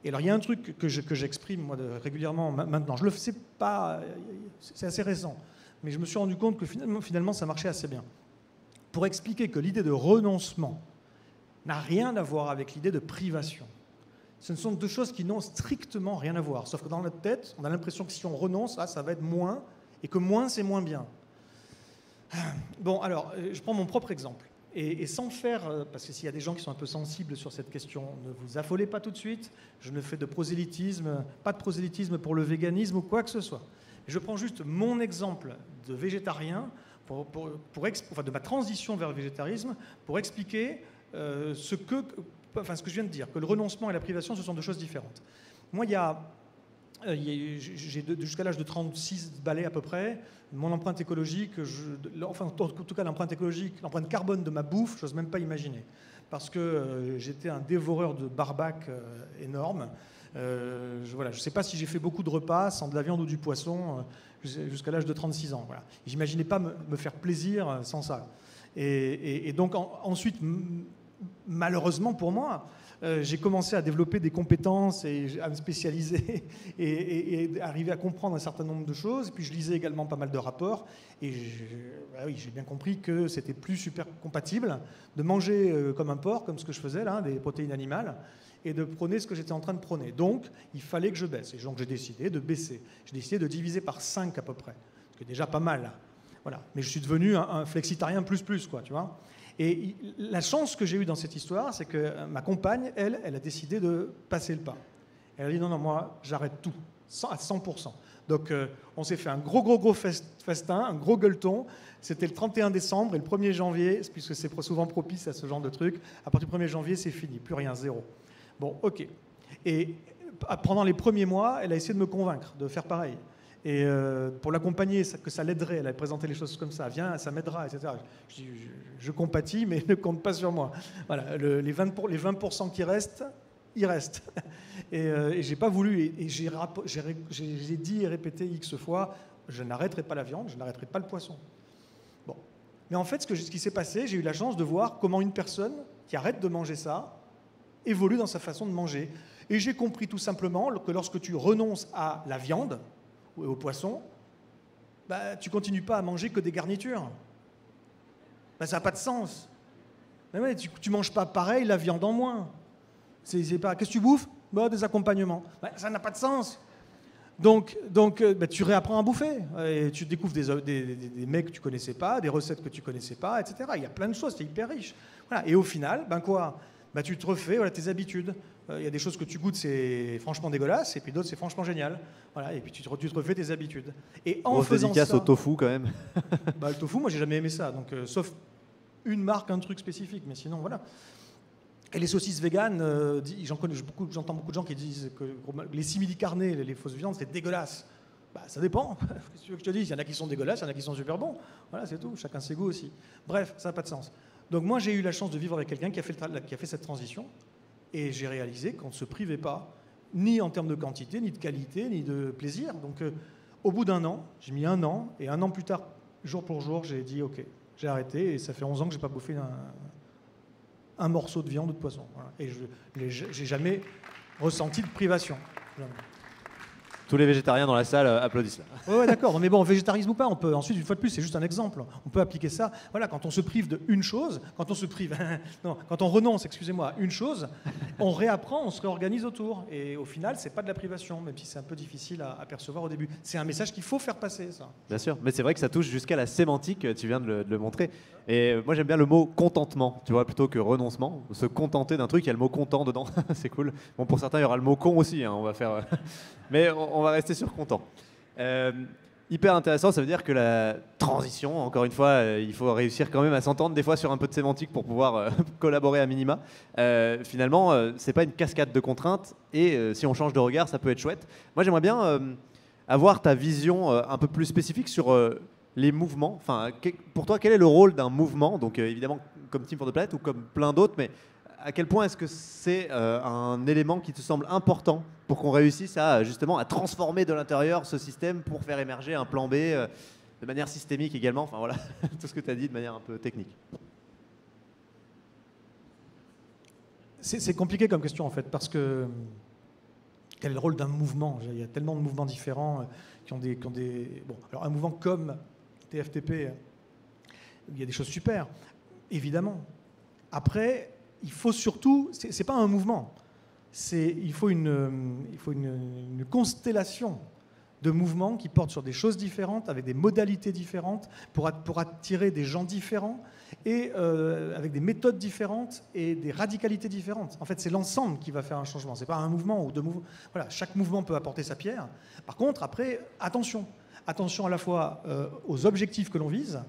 Et alors, il y a un truc que j'exprime moi, régulièrement maintenant. Je ne le sais pas, c'est assez récent, mais je me suis rendu compte que finalement, ça marchait assez bien. Pour expliquer que l'idée de renoncement n'a rien à voir avec l'idée de privation. Ce sont deux choses qui n'ont strictement rien à voir. Sauf que dans notre tête, on a l'impression que si on renonce, ça va être moins, et que moins, c'est moins bien. Bon, alors, je prends mon propre exemple. Et sans faire, parce que s'il y a des gens qui sont un peu sensibles sur cette question, ne vous affolez pas tout de suite, je ne fais de prosélytisme, pas de prosélytisme pour le véganisme ou quoi que ce soit. Je prends juste mon exemple de végétarien de ma transition vers le végétarisme, pour expliquer ce que je viens de dire, que le renoncement et la privation, ce sont deux choses différentes. Moi, j'ai jusqu'à l'âge de 36 balais à peu près, mon empreinte écologique, en tout cas l'empreinte écologique, l'empreinte carbone de ma bouffe, je n'ose même pas imaginer. Parce que j'étais un dévoreur de barbac énorme. Je ne sais pas si j'ai fait beaucoup de repas sans de la viande ou du poisson jusqu'à l'âge de 36 ans. Voilà. J'imaginais pas me faire plaisir sans ça. Et donc ensuite, malheureusement pour moi, j'ai commencé à développer des compétences et à me spécialiser et arriver à comprendre un certain nombre de choses. Et puis je lisais également pas mal de rapports et j'ai bien compris que c'était plus super compatible de manger comme un porc, comme ce que je faisais là, des protéines animales, et de prôner ce que j'étais en train de prôner. Donc il fallait que je baisse. Et donc j'ai décidé de baisser. J'ai décidé de diviser par 5 à peu près, ce qui est déjà pas mal. Voilà. Mais je suis devenu un flexitarien plus, quoi, tu vois. Et la chance que j'ai eue dans cette histoire, c'est que ma compagne, elle a décidé de passer le pas. Elle a dit non, moi, j'arrête tout, à 100%. Donc, on s'est fait un gros festin, un gros gueuleton. C'était le 31 décembre et le 1er janvier, puisque c'est souvent propice à ce genre de truc, à partir du 1er janvier, c'est fini, plus rien, zéro. Bon, ok. Et pendant les premiers mois, elle a essayé de me convaincre de faire pareil. Et pour l'accompagner, que ça l'aiderait, elle a présenté les choses comme ça, viens, ça m'aidera, etc. Je dis, je compatis, mais ne compte pas sur moi. Voilà, les 20% qui restent, ils restent. Et j'ai pas voulu, et j'ai dit et répété X fois, je n'arrêterai pas la viande, je n'arrêterai pas le poisson. Bon. Mais en fait, ce qui s'est passé, j'ai eu la chance de voir comment une personne qui arrête de manger ça évolue dans sa façon de manger. Et j'ai compris tout simplement que lorsque tu renonces à la viande, au poisson, tu continues pas à manger que des garnitures. Ça n'a pas de sens. Mais ouais, tu manges pas pareil la viande en moins. C'est pas. Qu'est-ce que tu bouffes? Des accompagnements. Ça n'a pas de sens. Donc tu réapprends à bouffer. Et tu découvres des mecs que tu connaissais pas, des recettes que tu connaissais pas, etc. Il y a plein de choses, c'est hyper riche. Voilà. Et au final, tu te refais tes habitudes. Il y a des choses que tu goûtes, c'est franchement dégueulasse, et puis d'autres, c'est franchement génial. Voilà, et puis tu te refais tes habitudes. Et en faisant dédicace ça, au tofu quand même. Le tofu, moi, j'ai jamais aimé ça. Donc, sauf une marque, un truc spécifique, mais sinon, voilà. Et les saucisses véganes, j'entends beaucoup de gens qui disent que les simili-carnés, les fausses viandes, c'est dégueulasse. Ça dépend. Qu'est-ce que tu veux que je te dise? Il y en a qui sont dégueulasses, il y en a qui sont super bons. Voilà, c'est tout. Chacun ses goûts aussi. Bref, ça n'a pas de sens. Donc, moi, j'ai eu la chance de vivre avec quelqu'un qui a fait cette transition. Et j'ai réalisé qu'on ne se privait pas, ni en termes de quantité, ni de qualité, ni de plaisir. Donc, au bout d'un an, j'ai mis 1 an, et 1 an plus tard, jour pour jour, j'ai dit OK, j'ai arrêté, et ça fait 11 ans que je n'ai pas bouffé un morceau de viande ou de poisson. Voilà. Et je n'ai jamais ressenti de privation. Jamais. Tous les végétariens dans la salle applaudissent là. Ouais, d'accord. Mais bon, végétarisme ou pas, on peut ensuite, une fois de plus, c'est juste un exemple. On peut appliquer ça. Voilà, quand on se prive d'une chose, quand on renonce, à une chose, on réapprend, on se réorganise autour. Et au final, c'est pas de la privation, même si c'est un peu difficile à percevoir au début. C'est un message qu'il faut faire passer, ça. Bien sûr, mais c'est vrai que ça touche jusqu'à la sémantique, tu viens de le montrer. Et moi, j'aime bien le mot contentement, tu vois, plutôt que renoncement. Se contenter d'un truc, il y a le mot content dedans, c'est cool. Bon, pour certains, il y aura le mot con aussi, hein, on va faire... Mais on va rester sur content. Hyper intéressant, ça veut dire que la transition, encore une fois, il faut réussir quand même à s'entendre des fois sur un peu de sémantique pour pouvoir collaborer à minima. Finalement, c'est pas une cascade de contraintes et si on change de regard, ça peut être chouette. Moi, j'aimerais bien avoir ta vision un peu plus spécifique sur les mouvements. Enfin, pour toi, quel est le rôle d'un mouvement? Donc évidemment, comme Team for the Planet ou comme plein d'autres, mais à quel point est-ce que c'est un élément qui te semble important pour qu'on réussisse justement à transformer de l'intérieur ce système pour faire émerger un plan B de manière systémique également? Enfin voilà, tout ce que tu as dit de manière un peu technique. C'est compliqué comme question en fait, parce que quel est le rôle d'un mouvement? Il y a tellement de mouvements différents qui ont des... Bon, alors un mouvement comme TFTP, il y a des choses super, évidemment. Après, il faut surtout, c'est pas un mouvement, il faut une constellation de mouvements qui portent sur des choses différentes, avec des modalités différentes, pour attirer des gens différents, et avec des méthodes différentes et des radicalités différentes. En fait, c'est l'ensemble qui va faire un changement, c'est pas un mouvement ou deux mouvements. Voilà, chaque mouvement peut apporter sa pierre. Par contre, après, attention à la fois aux objectifs que l'on vise,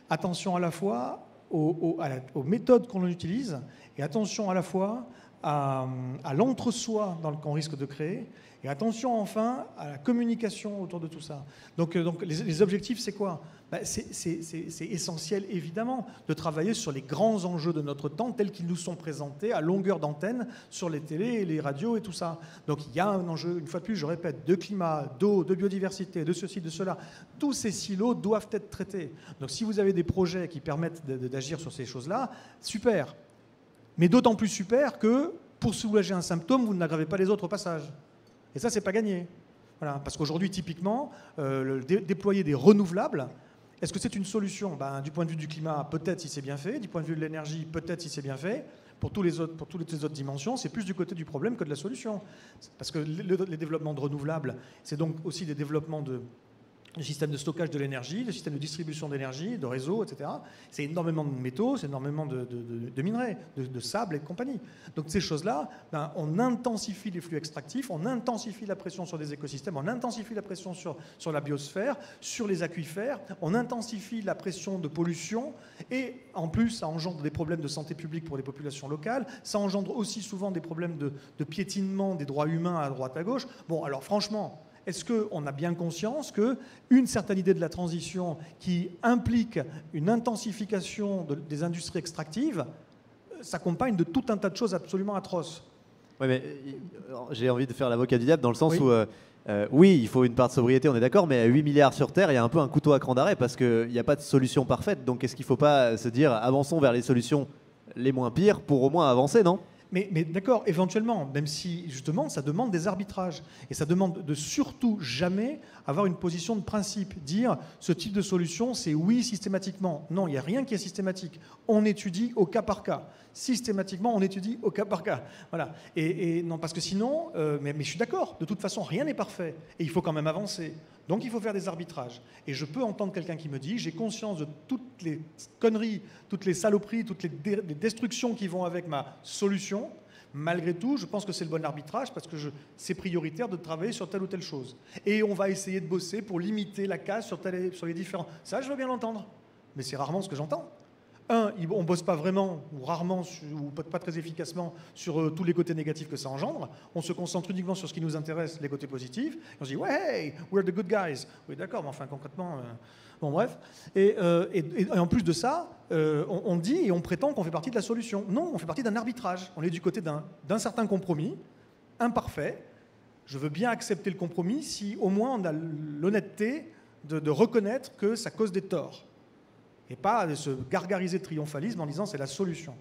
Attention à la fois aux méthodes qu'on utilise et attention à la fois à l'entre-soi qu'on risque de créer et attention enfin à la communication autour de tout ça. Donc les objectifs, c'est quoi? C'est essentiel évidemment de travailler sur les grands enjeux de notre temps tels qu'ils nous sont présentés à longueur d'antenne sur les télés et les radios et tout ça. Donc il y a un enjeu, une fois de plus, je répète, de climat, d'eau, de biodiversité, de ceci, de cela. Tous ces silos doivent être traités. Donc si vous avez des projets qui permettent d'agir sur ces choses-là, super. Mais d'autant plus super que pour soulager un symptôme, vous n'aggravez pas les autres au passage. Et ça, c'est pas gagné. Voilà. Parce qu'aujourd'hui, typiquement, déployer des renouvelables, est-ce que c'est une solution? Du point de vue du climat, peut-être si c'est bien fait. Du point de vue de l'énergie, peut-être si c'est bien fait. Pour toutes les autres dimensions, c'est plus du côté du problème que de la solution. Parce que les développements de renouvelables, c'est donc aussi des développements de système de stockage de l'énergie, le système de distribution d'énergie, de réseau, etc. C'est énormément de métaux, c'est énormément de minerais, de sable et de compagnie. Donc ces choses-là, on intensifie les flux extractifs, on intensifie la pression sur des écosystèmes, on intensifie la pression sur la biosphère, sur les aquifères, on intensifie la pression de pollution et en plus ça engendre des problèmes de santé publique pour les populations locales, ça engendre aussi souvent des problèmes de piétinement des droits humains à droite à gauche. Bon, alors franchement, est-ce qu'on a bien conscience qu'une certaine idée de la transition qui implique une intensification des industries extractives s'accompagne de tout un tas de choses absolument atroces? Oui, mais j'ai envie de faire l'avocat du diable dans le sens où, oui, il faut une part de sobriété, on est d'accord, mais à 8 milliards sur Terre, il y a un peu un couteau à cran d'arrêt parce qu'il n'y a pas de solution parfaite. Donc est-ce qu'il ne faut pas se dire, avançons vers les solutions les moins pires pour au moins avancer, non ? Mais d'accord, éventuellement, même si justement ça demande des arbitrages. Et ça demande de surtout jamais avoir une position de principe. Dire ce type de solution, c'est oui systématiquement. Non, il n'y a rien qui est systématique. On étudie au cas par cas. Systématiquement, on étudie au cas par cas. Voilà. Et non, parce que sinon, mais je suis d'accord, de toute façon, rien n'est parfait. Et il faut quand même avancer. Donc il faut faire des arbitrages. Et je peux entendre quelqu'un qui me dit, j'ai conscience de toutes les conneries, toutes les saloperies, toutes les destructions qui vont avec ma solution. Malgré tout, je pense que c'est le bon arbitrage parce que c'est prioritaire de travailler sur telle ou telle chose. Et on va essayer de bosser pour limiter la casse sur les différents... Ça, je veux bien l'entendre. Mais c'est rarement ce que j'entends. On ne bosse pas vraiment, ou rarement, ou pas très efficacement, sur tous les côtés négatifs que ça engendre. On se concentre uniquement sur ce qui nous intéresse, les côtés positifs. Et on se dit, ouais, hey, we're the good guys. Oui, d'accord, mais enfin, concrètement... Bon, bref. Et en plus de ça, on dit et on prétend qu'on fait partie de la solution. Non, on fait partie d'un arbitrage. On est du côté d'un certain compromis, imparfait. Je veux bien accepter le compromis si au moins on a l'honnêteté de reconnaître que ça cause des torts. Et pas de se gargariser de triomphalisme en disant c'est la solution.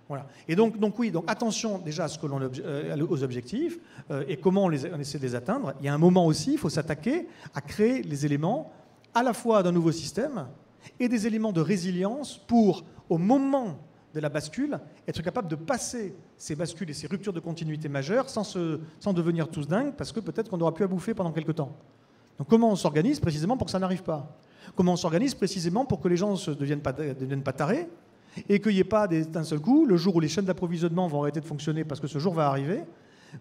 Voilà. Et donc oui, donc attention déjà à ce que aux objectifs et comment on essaie de les atteindre. Il y a un moment aussi, il faut s'attaquer à créer les éléments à la fois d'un nouveau système et des éléments de résilience pour, au moment de la bascule, être capable de passer ces bascules et ces ruptures de continuité majeures sans devenir tous dingues parce que peut-être qu'on n'aura plus à bouffer pendant quelques temps. Donc comment on s'organise précisément pour que ça n'arrive pas ? Comment on s'organise précisément pour que les gens ne deviennent pas tarés et qu'il n'y ait pas d'un seul coup, le jour où les chaînes d'approvisionnement vont arrêter de fonctionner parce que ce jour va arriver,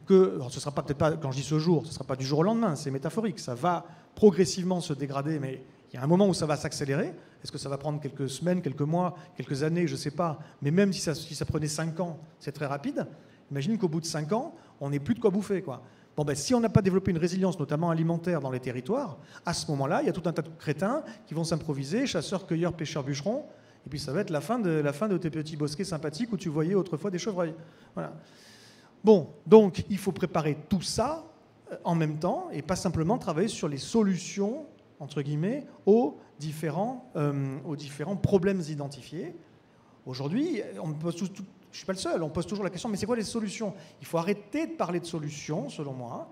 alors ce sera peut-être pas, quand je dis ce jour, ce ne sera pas du jour au lendemain, c'est métaphorique, ça va progressivement se dégrader, mais il y a un moment où ça va s'accélérer. Est-ce que ça va prendre quelques semaines, quelques mois, quelques années, je ne sais pas, mais même si ça prenait 5 ans, c'est très rapide. Imaginez qu'au bout de 5 ans, on n'ait plus de quoi bouffer, quoi. Bon, si on n'a pas développé une résilience, notamment alimentaire, dans les territoires, à ce moment-là, il y a tout un tas de crétins qui vont s'improviser, chasseurs, cueilleurs, pêcheurs, bûcherons, et puis ça va être la fin de tes petits bosquets sympathiques où tu voyais autrefois des chevreuils. Voilà. Bon, donc il faut préparer tout ça en même temps, et pas simplement travailler sur les solutions, entre guillemets, aux différents problèmes identifiés. Aujourd'hui, on pose je ne suis pas le seul, on pose toujours la question, mais c'est quoi les solutions ? Il faut arrêter de parler de solutions, selon moi.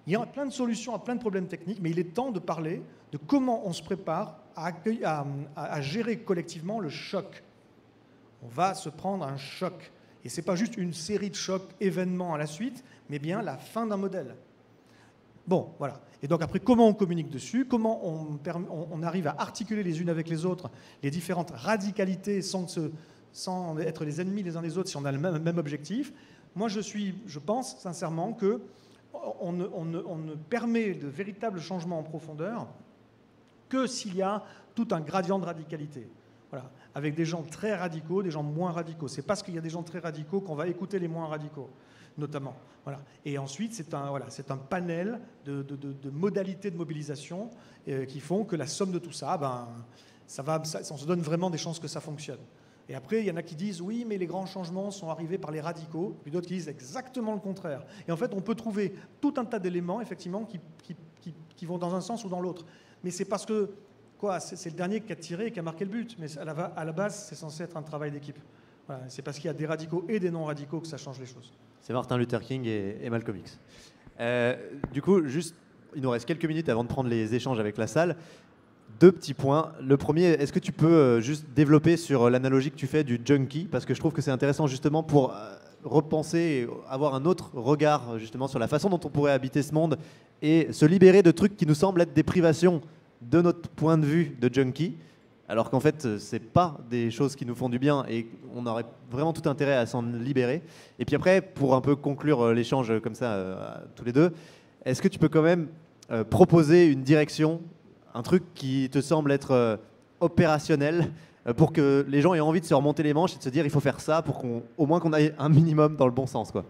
Il y a plein de solutions à plein de problèmes techniques, mais il est temps de parler de comment on se prépare à gérer collectivement le choc. On va se prendre un choc. Et ce n'est pas juste une série de chocs, événements à la suite, mais bien la fin d'un modèle. Bon, voilà. Et donc après, comment on communique dessus ? Comment on arrive à articuler les unes avec les autres les différentes radicalités sans être les ennemis les uns des autres si on a le même objectif. Moi, je pense sincèrement qu'on ne permet de véritables changements en profondeur que s'il y a tout un gradient de radicalité. Voilà. Avec des gens très radicaux, des gens moins radicaux. C'est parce qu'il y a des gens très radicaux qu'on va écouter les moins radicaux, notamment. Voilà. Et ensuite, c'est un panel de modalités de mobilisation qui font que la somme de tout ça, on se donne vraiment des chances que ça fonctionne. Et après, il y en a qui disent, oui, mais les grands changements sont arrivés par les radicaux, puis d'autres qui disent exactement le contraire. Et en fait, on peut trouver tout un tas d'éléments, effectivement, qui vont dans un sens ou dans l'autre. Mais c'est parce que, c'est le dernier qui a tiré et qui a marqué le but. Mais à la base, c'est censé être un travail d'équipe. Voilà, c'est parce qu'il y a des radicaux et des non-radicaux que ça change les choses. C'est Martin Luther King et Malcolm X. Du coup, juste, il nous reste quelques minutes avant de prendre les échanges avec la salle. 2 petits points. Le premier, est-ce que tu peux juste développer sur l'analogie que tu fais du junkie? Parce que je trouve que c'est intéressant justement pour repenser et avoir un autre regard justement sur la façon dont on pourrait habiter ce monde et se libérer de trucs qui nous semblent être des privations de notre point de vue de junkie, alors qu'en fait, c'est pas des choses qui nous font du bien et on aurait vraiment tout intérêt à s'en libérer. Et puis après, pour un peu conclure l'échange comme ça, tous les deux, est-ce que tu peux quand même proposer une direction, un truc qui te semble être opérationnel pour que les gens aient envie de se remonter les manches et de se dire il faut faire ça pour qu'au moins qu'on aille un minimum dans le bon sens, quoi.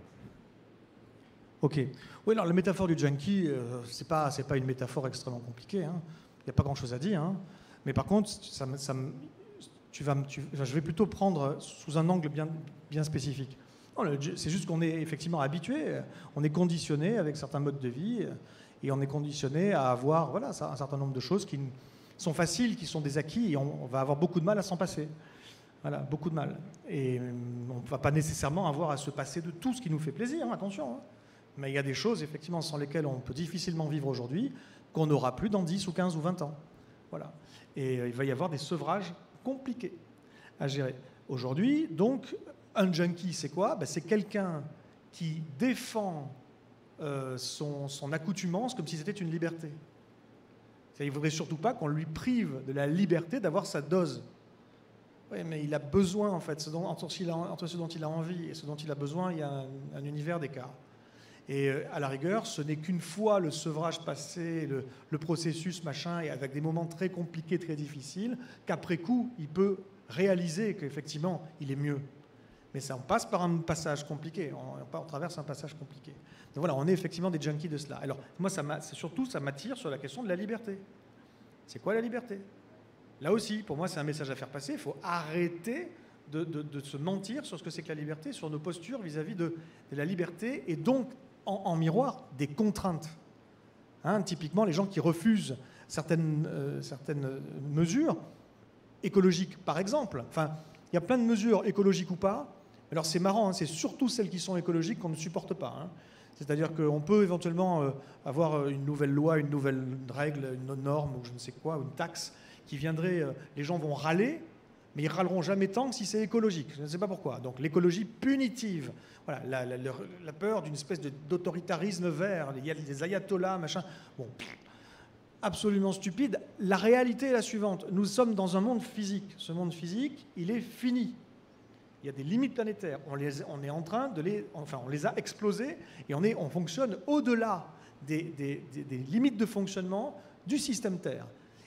Ok. Oui, alors la métaphore du junkie, c'est pas une métaphore extrêmement compliquée. Hein. Il n'y a pas grand-chose à dire. Hein. Mais par contre, je vais plutôt prendre sous un angle bien spécifique. C'est juste qu'on est effectivement habitué, on est conditionné avec certains modes de vie et on est conditionné à avoir un certain nombre de choses qui sont faciles, qui sont des acquis et on va avoir beaucoup de mal à s'en passer. Voilà, beaucoup de mal. Et on ne va pas nécessairement avoir à se passer de tout ce qui nous fait plaisir, hein, attention. Hein. Mais il y a des choses effectivement sans lesquelles on peut difficilement vivre aujourd'hui qu'on n'aura plus dans 10 ou 15 ou 20 ans. Voilà. Et il va y avoir des sevrages compliqués à gérer. Aujourd'hui, donc, un junkie, c'est quoi? C'est quelqu'un qui défend son accoutumance comme si c'était une liberté. Il ne voudrait surtout pas qu'on lui prive de la liberté d'avoir sa dose. Oui, mais il a besoin, en fait, entre ce dont il a envie et ce dont il a besoin, il y a un univers d'écart. Et à la rigueur, ce n'est qu'une fois le sevrage passé, le processus, machin, et avec des moments très compliqués, très difficiles, qu'après coup, il peut réaliser qu'effectivement, il est mieux. Mais ça, on passe par un passage compliqué, on traverse un passage compliqué. Donc voilà, on est effectivement des junkies de cela. Alors, moi, ça m'attire sur la question de la liberté. C'est quoi la liberté? Là aussi, pour moi, c'est un message à faire passer. Il faut arrêter de se mentir sur ce que c'est que la liberté, sur nos postures vis-à-vis de la liberté, et donc, en miroir, des contraintes. Hein, typiquement, les gens qui refusent certaines mesures écologiques, par exemple. Enfin, il y a plein de mesures écologiques ou pas. Alors, c'est marrant, hein, c'est surtout celles qui sont écologiques qu'on ne supporte pas. Hein. C'est-à-dire qu'on peut éventuellement avoir une nouvelle loi, une nouvelle règle, une norme, ou je ne sais quoi, une taxe, qui viendrait, les gens vont râler, mais ils râleront jamais tant que si c'est écologique. Je ne sais pas pourquoi. Donc l'écologie punitive, voilà, la peur d'une espèce d'autoritarisme vert, il y a des ayatollahs, machin. Bon, absolument stupide. La réalité est la suivante. Nous sommes dans un monde physique. Ce monde physique, il est fini. Il y a des limites planétaires. On est en train on les a explosées et on fonctionne au-delà des limites de fonctionnement du système Terre.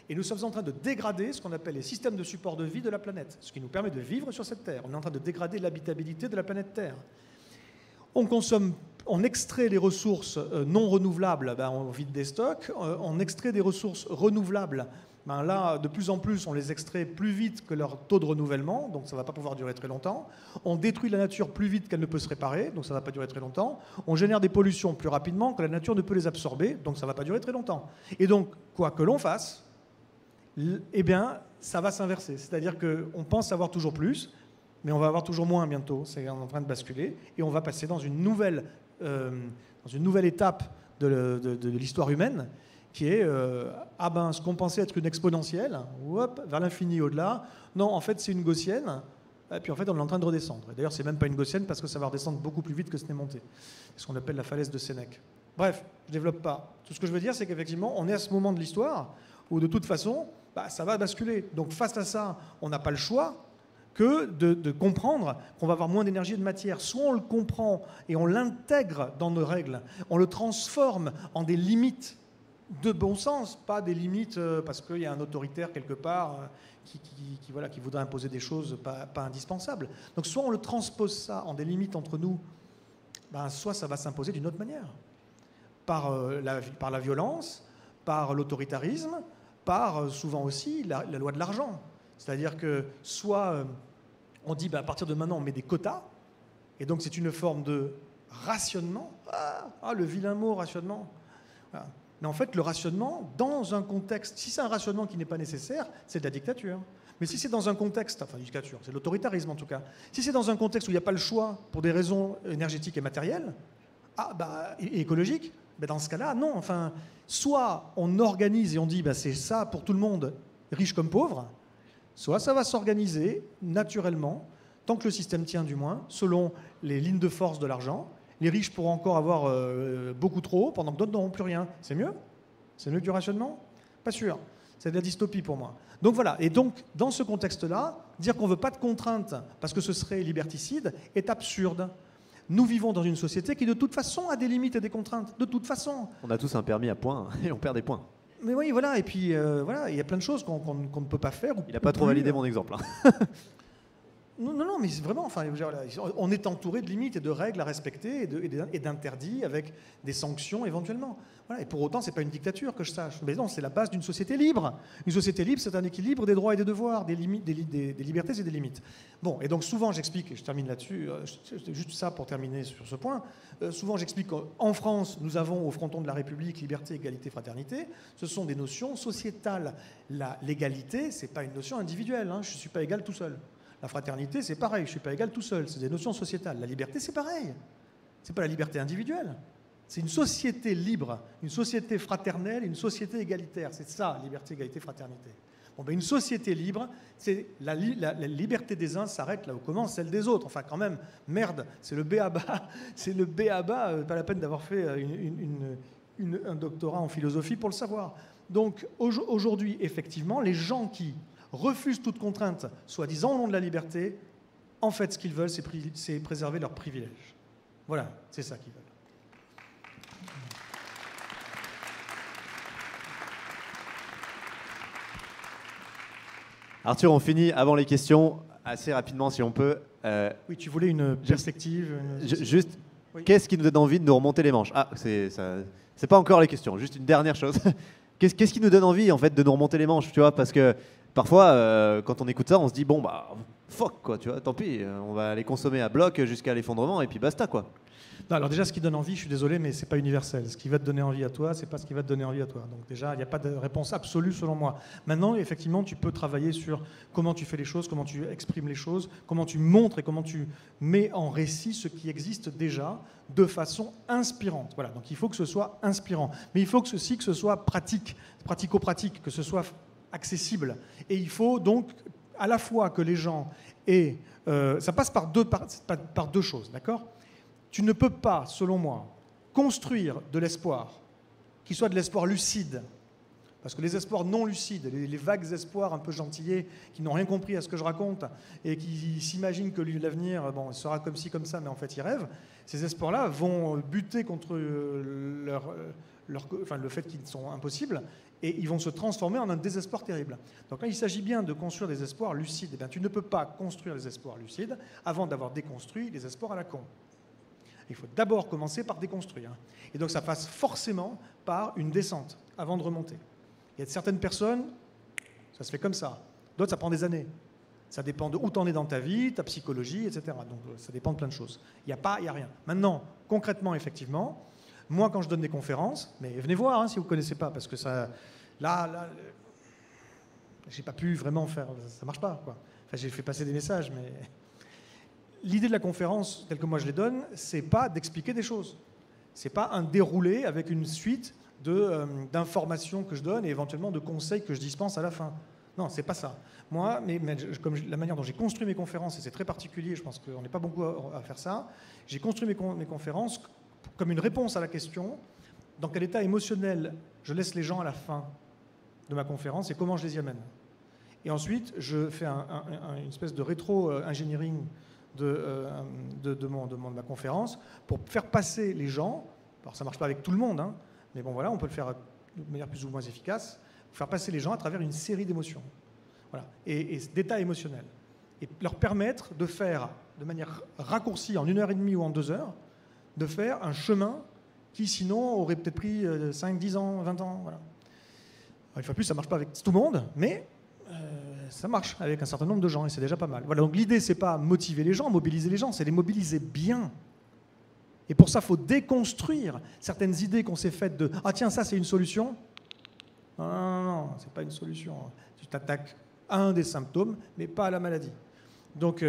Et nous sommes en train de dégrader ce qu'on appelle les systèmes de support de vie de la planète, ce qui nous permet de vivre sur cette Terre. On est en train de dégrader l'habitabilité de la planète Terre. On extrait les ressources non renouvelables, on vide des stocks. On extrait des ressources renouvelables. Là, de plus en plus, on les extrait plus vite que leur taux de renouvellement, donc ça ne va pas pouvoir durer très longtemps. On détruit la nature plus vite qu'elle ne peut se réparer, donc ça ne va pas durer très longtemps. On génère des pollutions plus rapidement que la nature ne peut les absorber, donc ça ne va pas durer très longtemps. Et donc, quoi que l'on fasse, eh bien, ça va s'inverser. C'est-à-dire qu'on pense avoir toujours plus, mais on va avoir toujours moins bientôt. C'est en train de basculer. Et on va passer dans une nouvelle étape de l'histoire humaine, qui est ce qu'on pensait être une exponentielle, vers l'infini au-delà. Non, en fait, c'est une gaussienne. Et puis en fait, on est en train de redescendre. Et d'ailleurs, c'est même pas une gaussienne parce que ça va redescendre beaucoup plus vite que ce n'est monté. C'est ce qu'on appelle la falaise de Sénèque. Bref, je développe pas. Tout ce que je veux dire, c'est qu'effectivement, on est à ce moment de l'histoire où de toute façon, ça va basculer. Donc face à ça, on n'a pas le choix que de comprendre qu'on va avoir moins d'énergie et de matière. Soit on le comprend et on l'intègre dans nos règles, on le transforme en des limites de bon sens, pas des limites parce qu'il y a un autoritaire quelque part qui voudrait imposer des choses pas indispensables. Donc soit on le transpose ça en des limites entre nous, soit ça va s'imposer d'une autre manière, par la violence, par l'autoritarisme, par souvent aussi la loi de l'argent. C'est-à-dire que soit on dit à partir de maintenant on met des quotas, et donc c'est une forme de rationnement. Le vilain mot rationnement. Voilà. Mais en fait, le rationnement, dans un contexte, si c'est un rationnement qui n'est pas nécessaire, c'est de la dictature. Mais si c'est dans un contexte, enfin dictature, c'est l'autoritarisme en tout cas, si c'est dans un contexte où il n'y a pas le choix pour des raisons énergétiques et matérielles, et écologiques, dans ce cas-là, non. Enfin, soit on organise et on dit c'est ça pour tout le monde, riche comme pauvre, soit ça va s'organiser naturellement, tant que le système tient du moins, selon les lignes de force de l'argent. Les riches pourront encore avoir beaucoup trop, pendant que d'autres n'auront plus rien. C'est mieux? C'est mieux que du rationnement? Pas sûr. C'est de la dystopie pour moi. Donc voilà. Et donc, dans ce contexte-là, dire qu'on ne veut pas de contraintes parce que ce serait liberticide est absurde. Nous vivons dans une société qui, de toute façon, a des limites et des contraintes. De toute façon. On a tous un permis à points et on perd des points. Mais oui, voilà. Et puis, il y a plein de choses qu'on ne peut pas faire. Il n'a pas trop validé mon exemple. Non, mais vraiment, on est entouré de limites et de règles à respecter et d'interdits avec des sanctions éventuellement. Voilà, et pour autant, ce n'est pas une dictature que je sache. Mais non, c'est la base d'une société libre. Une société libre, c'est un équilibre des droits et des devoirs, des libertés et des limites. Bon, et donc souvent, j'explique, et je termine là-dessus, juste ça pour terminer sur ce point, souvent j'explique qu'en France, nous avons au fronton de la République liberté, égalité, fraternité. Ce sont des notions sociétales. L'égalité, ce n'est pas une notion individuelle. Je ne suis pas égal tout seul. La fraternité, c'est pareil, je ne suis pas égal tout seul, c'est des notions sociétales. La liberté, c'est pareil. Ce n'est pas la liberté individuelle. C'est une société libre, une société fraternelle, une société égalitaire. C'est ça, liberté, égalité, fraternité. Une société libre, c'est la liberté des uns s'arrête là où commence celle des autres. Enfin, quand même, merde, c'est le b.a.-ba. C'est le b.a.-ba, pas la peine d'avoir fait un doctorat en philosophie pour le savoir. Donc, aujourd'hui, effectivement, les gens qui refusent toute contrainte, soi-disant au nom de la liberté, en fait, ce qu'ils veulent, c'est préserver leurs privilèges. Voilà, c'est ça qu'ils veulent. Arthur, on finit avant les questions, assez rapidement si on peut. Oui, tu voulais une perspective Juste, oui. Qu'est-ce qui nous donne envie de nous remonter les manches? C'est pas encore les questions, juste une dernière chose. Qu'est-ce qui nous donne envie en fait de nous remonter les manches, tu vois? Parce que parfois, quand on écoute ça, on se dit fuck quoi, tu vois, tant pis, on va les consommer à bloc jusqu'à l'effondrement et puis basta quoi. Non, alors déjà, ce qui donne envie, je suis désolé, mais c'est pas universel. Ce qui va te donner envie à toi, c'est pas ce qui va te donner envie à toi. Donc déjà, il n'y a pas de réponse absolue selon moi. Maintenant, effectivement, tu peux travailler sur comment tu fais les choses, comment tu exprimes les choses, comment tu montres et comment tu mets en récit ce qui existe déjà de façon inspirante. Voilà. Donc il faut que ce soit inspirant, mais il faut aussi que ce soit pratique, pratico-pratique, que ce soit accessible. Et il faut donc à la fois que les gens aient... ça passe par deux choses, d'accord ? Tu ne peux pas, selon moi, construire de l'espoir qui soit de l'espoir lucide. Parce que les espoirs non lucides, les vagues espoirs un peu gentillés, qui n'ont rien compris à ce que je raconte et qui s'imaginent que l'avenir sera comme ci, comme ça, mais en fait ils rêvent, ces espoirs-là vont buter contre le fait qu'ils sont impossibles et ils vont se transformer en un désespoir terrible. Donc là, il s'agit bien de construire des espoirs lucides. Tu ne peux pas construire des espoirs lucides avant d'avoir déconstruit les espoirs à la con. Il faut d'abord commencer par déconstruire. Et donc ça passe forcément par une descente avant de remonter. Il y a certaines personnes, ça se fait comme ça. D'autres, ça prend des années. Ça dépend de où tu en es dans ta vie, ta psychologie, etc. Donc ça dépend de plein de choses. Il n'y a rien. Maintenant, concrètement, effectivement, moi quand je donne des conférences, mais venez voir si vous ne connaissez pas, parce que ça, là, j'ai pas pu vraiment faire, ça marche pas, quoi. Enfin, j'ai fait passer des messages, mais... L'idée de la conférence, telle que moi je les donne, c'est pas d'expliquer des choses. C'est pas un déroulé avec une suite d'informations que je donne et éventuellement de conseils que je dispense à la fin. Non, c'est pas ça. Moi, comme la manière dont j'ai construit mes conférences, et c'est très particulier, je pense qu'on n'est pas beaucoup à faire ça, j'ai construit mes conférences comme une réponse à la question dans quel état émotionnel je laisse les gens à la fin de ma conférence et comment je les y amène. Et ensuite, je fais une espèce de rétro-engineering de ma conférence pour faire passer les gens, alors ça ne marche pas avec tout le monde, mais bon voilà, on peut le faire de manière plus ou moins efficace, faire passer les gens à travers une série d'émotions, voilà, et d'états émotionnels, et leur permettre de faire, de manière raccourcie, en 1h30 ou en 2 heures, de faire un chemin qui, sinon, aurait peut-être pris 5, 10 ans, 20 ans. Voilà. Alors, une fois de plus, ça ne marche pas avec tout le monde, mais ça marche avec un certain nombre de gens, et c'est déjà pas mal. Voilà, donc l'idée, ce n'est pas motiver les gens, mobiliser les gens, c'est les mobiliser bien. Et pour ça, il faut déconstruire certaines idées qu'on s'est faites de « Ah tiens, ça, c'est une solution ». Non, non, non, ce n'est pas une solution. Tu t'attaques à un des symptômes, mais pas à la maladie. Donc,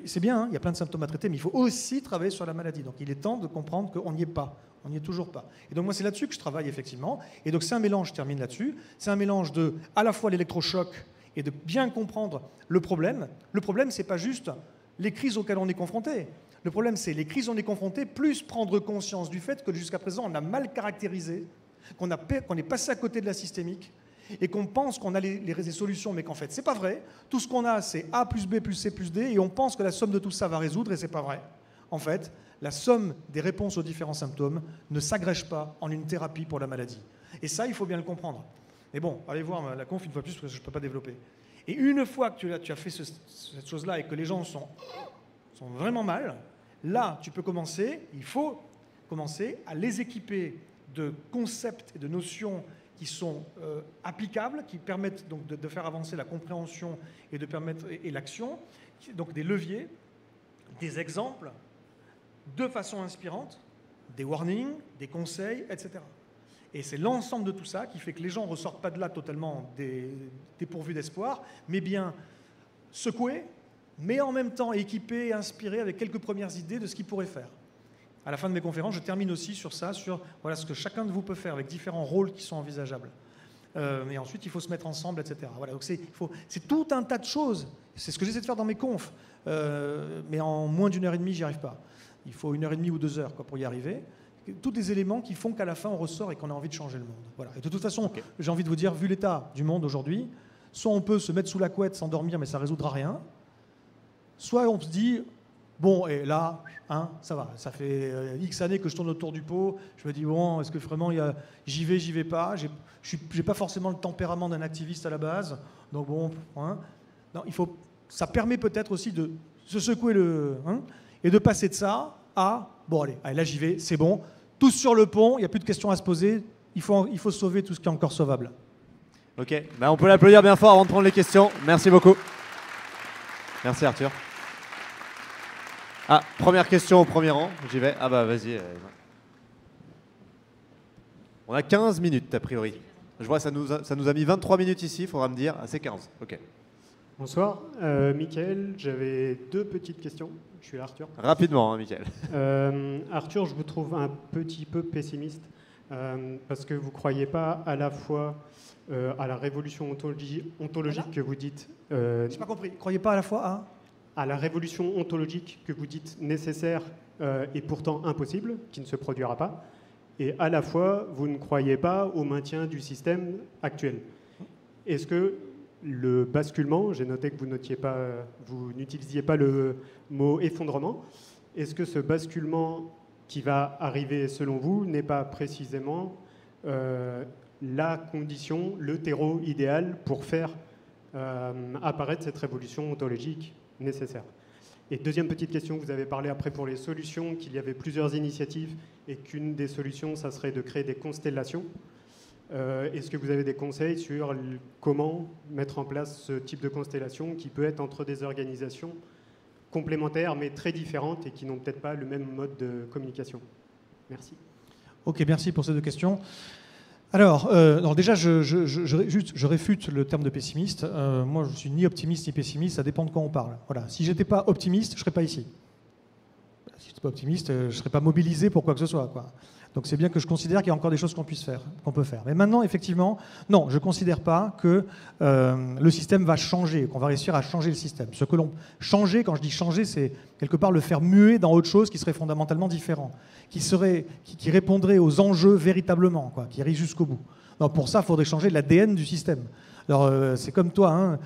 c'est bien, hein, il y a plein de symptômes à traiter, mais il faut aussi travailler sur la maladie. Donc, il est temps de comprendre qu'on n'y est pas. On n'y est toujours pas. Et donc, moi, c'est là-dessus que je travaille, effectivement. Et donc, c'est un mélange, je termine là-dessus, c'est un mélange de, à la fois l'électrochoc et de bien comprendre le problème. Le problème, ce n'est pas juste les crises auxquelles on est confronté. Le problème, c'est les crises où on est confronté, plus prendre conscience du fait que jusqu'à présent, on a mal caractérisé, qu'on est passé à côté de la systémique, et qu'on pense qu'on a les solutions, mais qu'en fait, c'est pas vrai. Tout ce qu'on a, c'est A plus B plus C plus D, et on pense que la somme de tout ça va résoudre, et c'est pas vrai. En fait, la somme des réponses aux différents symptômes ne s'agrège pas en une thérapie pour la maladie. Et ça, il faut bien le comprendre. Mais bon, allez voir la conf une fois plus, parce que je ne peux pas développer. Et une fois que tu as fait cette chose-là, et que les gens sont vraiment mal, là, tu peux commencer, il faut commencer à les équiper de concepts et de notions qui sont applicables, qui permettent donc de faire avancer la compréhension et de permettre et l'action, donc des leviers, des exemples, de façon inspirante, des warnings, des conseils, etc. Et c'est l'ensemble de tout ça qui fait que les gens ne ressortent pas de là totalement dépourvus d'espoir, mais bien secoués, mais en même temps équipés et inspirés avec quelques premières idées de ce qu'ils pourraient faire. À la fin de mes conférences, je termine aussi sur ça, sur voilà, ce que chacun de vous peut faire avec différents rôles qui sont envisageables. Et ensuite, il faut se mettre ensemble, etc. Voilà, donc c'est tout un tas de choses. C'est ce que j'essaie de faire dans mes confs. Mais en moins d'1h30, j'y arrive pas. Il faut 1h30 ou 2 heures pour y arriver. Tous des éléments qui font qu'à la fin, on ressort et qu'on a envie de changer le monde. Voilà. Et de toute façon, j'ai envie de vous dire, vu l'état du monde aujourd'hui, soit on peut se mettre sous la couette, s'endormir, mais ça ne résoudra rien. Soit on se dit... Bon, et là, hein, ça va, ça fait X années que je tourne autour du pot, je me dis, bon, est-ce que vraiment j'y vais pas, j'ai pas forcément le tempérament d'un activiste à la base, donc bon, hein, non, ça permet peut-être aussi de se secouer et de passer de ça à, bon allez là j'y vais, c'est bon, tous sur le pont, il n'y a plus de questions à se poser, il faut sauver tout ce qui est encore sauvable. Ok, on peut l'applaudir bien fort avant de prendre les questions, merci beaucoup. Merci Arthur. Ah, première question au premier rang, j'y vais. Ah bah vas-y. On a 15 minutes a priori. Je vois ça nous a mis 23 minutes ici, il faudra me dire. Ah c'est 15, ok. Bonsoir, Mickaël, j'avais 2 petites questions. Je suis Arthur. Rapidement, hein, Mickaël. Arthur, je vous trouve un petit peu pessimiste parce que vous ne croyez pas à la fois à la révolution ontologique que vous dites... J'ai pas compris, croyez pas à la fois à la révolution ontologique que vous dites nécessaire et pourtant impossible, qui ne se produira pas, et à la fois, vous ne croyez pas au maintien du système actuel. Est-ce que le basculement, j'ai noté que vous n'utilisiez pas le mot effondrement, est-ce que ce basculement qui va arriver selon vous n'est pas précisément la condition, le terreau idéal pour faire apparaître cette révolution ontologique nécessaire? Et deuxième petite question, vous avez parlé après pour les solutions qu'il y avait plusieurs initiatives et qu'une des solutions, ça serait de créer des constellations. Est-ce que vous avez des conseils sur comment mettre en place ce type de constellation qui peut être entre des organisations complémentaires mais très différentes et qui n'ont peut-être pas le même mode de communication? Merci. Ok, merci pour ces 2 questions. Alors, déjà, je réfute le terme de pessimiste. Moi, je suis ni optimiste ni pessimiste, ça dépend de quoi on parle. Voilà. Si j'étais pas optimiste, je ne serais pas ici. Si j'étais pas optimiste, je ne serais pas mobilisé pour quoi que ce soit, quoi. Donc c'est bien que je considère qu'il y a encore des choses qu'on peut faire. Mais maintenant, effectivement, non, je ne considère pas que le système va changer, qu'on va réussir à changer le système. Ce que l'on changer, quand je dis changer, c'est quelque part le faire muer dans autre chose qui serait fondamentalement différent, qui répondrait aux enjeux véritablement, quoi, qui irait jusqu'au bout. Donc pour ça, il faudrait changer l'ADN du système. Alors, c'est comme toi, hein,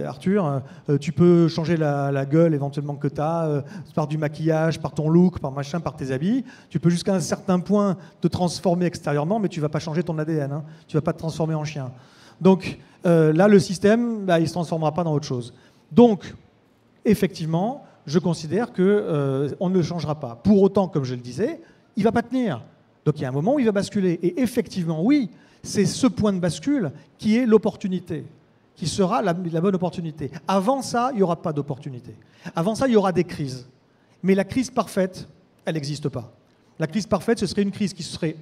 Arthur, tu peux changer la gueule éventuellement que tu as, par du maquillage, par ton look, par machin, par tes habits. Tu peux jusqu'à un certain point te transformer extérieurement, mais tu ne vas pas changer ton ADN. Hein. Tu ne vas pas te transformer en chien. Donc là, le système, il ne se transformera pas dans autre chose. Donc, effectivement, je considère qu'on ne le changera pas. Pour autant, comme je le disais, il ne va pas tenir. Donc il y a un moment où il va basculer. Et effectivement, oui, c'est ce point de bascule qui est l'opportunité, qui sera la bonne opportunité. Avant ça, il n'y aura pas d'opportunité. Avant ça, il y aura des crises. Mais la crise parfaite, elle n'existe pas. La crise parfaite, ce serait une crise qui serait,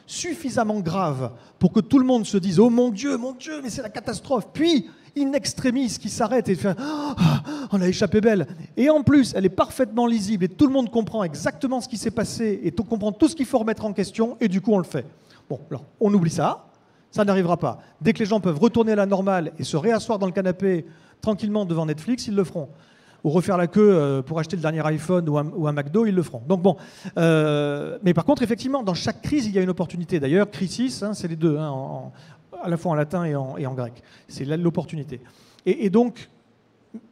suffisamment grave pour que tout le monde se dise « Oh mon Dieu, mais c'est la catastrophe !» Puis, in extremis, qui s'arrête et fait oh, « On a échappé belle !» Et en plus, elle est parfaitement lisible et tout le monde comprend exactement ce qui s'est passé et tout comprend tout ce qu'il faut remettre en question et du coup, on le fait. Bon, alors, on oublie ça. Ça n'arrivera pas. Dès que les gens peuvent retourner à la normale et se réasseoir dans le canapé tranquillement devant Netflix, ils le feront. Ou refaire la queue pour acheter le dernier iPhone ou un McDo, ils le feront. Donc bon, mais par contre, effectivement, dans chaque crise, il y a une opportunité. D'ailleurs, crisis, hein, c'est les deux, hein, à la fois en latin et en grec. C'est l'opportunité. Et donc,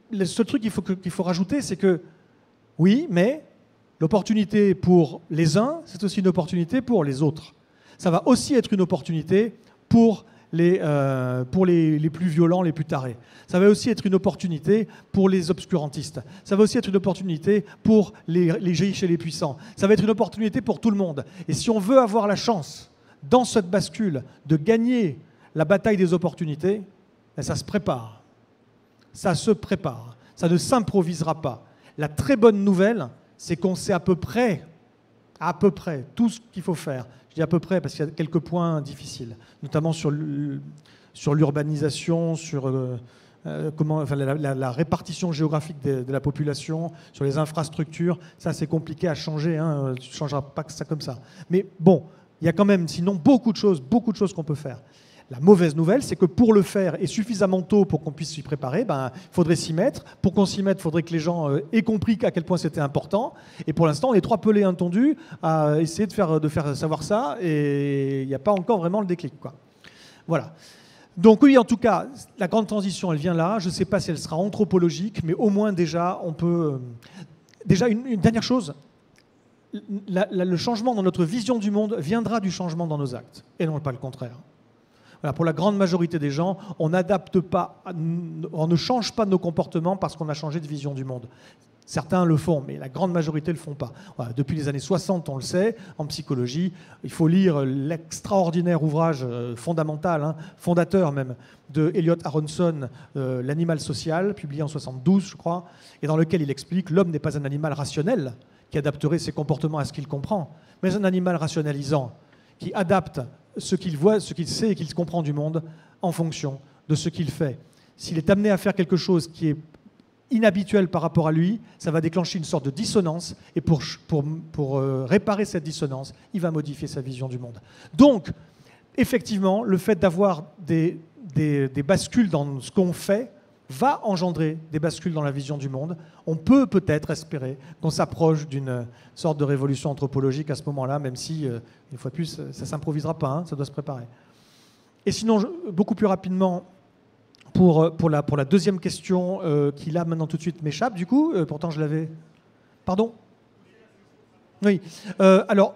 le seul truc qu'il faut rajouter, c'est que, oui, mais l'opportunité pour les uns, c'est aussi une opportunité pour les autres. Ça va aussi être une opportunité pour les plus violents, les plus tarés. Ça va aussi être une opportunité pour les obscurantistes. Ça va aussi être une opportunité pour les riches et les puissants. Ça va être une opportunité pour tout le monde. Et si on veut avoir la chance, dans cette bascule, de gagner la bataille des opportunités, ben ça se prépare. Ça se prépare. Ça ne s'improvisera pas. La très bonne nouvelle, c'est qu'on sait à peu près tout ce qu'il faut faire. Je dis à peu près parce qu'il y a quelques points difficiles, notamment sur l'urbanisation, sur la répartition géographique de la population, sur les infrastructures. Ça, c'est compliqué à changer. Hein. Tu ne changeras pas ça comme ça. Mais bon, il y a quand même, sinon, beaucoup de choses qu'on peut faire. La mauvaise nouvelle, c'est que pour le faire, et suffisamment tôt pour qu'on puisse s'y préparer, il faudrait s'y mettre. Pour qu'on s'y mette, il faudrait que les gens aient compris à quel point c'était important. Et pour l'instant, on est trois pelés intendus à essayer de faire savoir ça, et il n'y a pas encore vraiment le déclic, quoi. Voilà. Donc oui, en tout cas, la grande transition, elle vient là. Je ne sais pas si elle sera anthropologique, mais au moins déjà, on peut... Déjà, une dernière chose, le changement dans notre vision du monde viendra du changement dans nos actes, et non pas le contraire. Voilà, pour la grande majorité des gens, on n'adapte pas, on ne change pas nos comportements parce qu'on a changé de vision du monde. Certains le font, mais la grande majorité ne le font pas. Voilà, depuis les années 60, on le sait, en psychologie, il faut lire l'extraordinaire ouvrage fondamental, hein, fondateur même, de Elliot Aronson, L'animal social, publié en 72, je crois, et dans lequel il explique que l'homme n'est pas un animal rationnel qui adapterait ses comportements à ce qu'il comprend, mais un animal rationalisant qui adapte ce qu'il voit, ce qu'il sait et qu'il comprend du monde en fonction de ce qu'il fait. S'il est amené à faire quelque chose qui est inhabituel par rapport à lui, ça va déclencher une sorte de dissonance, et pour réparer cette dissonance, il va modifier sa vision du monde. Donc, effectivement, le fait d'avoir des bascules dans ce qu'on fait va engendrer des bascules dans la vision du monde. On peut peut-être espérer qu'on s'approche d'une sorte de révolution anthropologique à ce moment-là, même si, une fois de plus, ça ne s'improvisera pas, hein, ça doit se préparer. Et sinon, beaucoup plus rapidement, pour la deuxième question, qui là, maintenant, tout de suite m'échappe, du coup, pourtant je l'avais... Pardon ? Oui. Alors,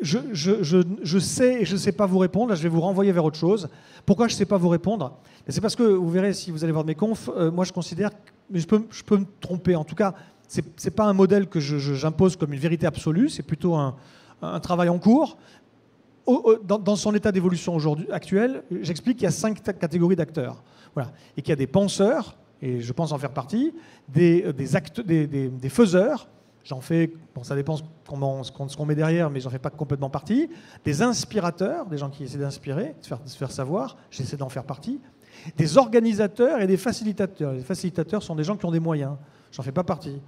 je sais et je ne sais pas vous répondre. Là, je vais vous renvoyer vers autre chose. Pourquoi je ne sais pas vous répondre ? C'est parce que, vous verrez, si vous allez voir mes confs, moi je considère, mais je peux me tromper, en tout cas, ce n'est pas un modèle que j'impose comme une vérité absolue, c'est plutôt un travail en cours. Dans son état d'évolution actuel, j'explique qu'il y a 5 catégories d'acteurs. Voilà. Et qu'il y a des penseurs, et je pense en faire partie, des faiseurs. J'en fais, bon, ça dépend ce qu'on met derrière, mais j'en fais pas complètement partie. Des inspirateurs, des gens qui essaient d'inspirer, de se faire savoir, j'essaie d'en faire partie. Des organisateurs et des facilitateurs. Les facilitateurs sont des gens qui ont des moyens. J'en fais pas partie.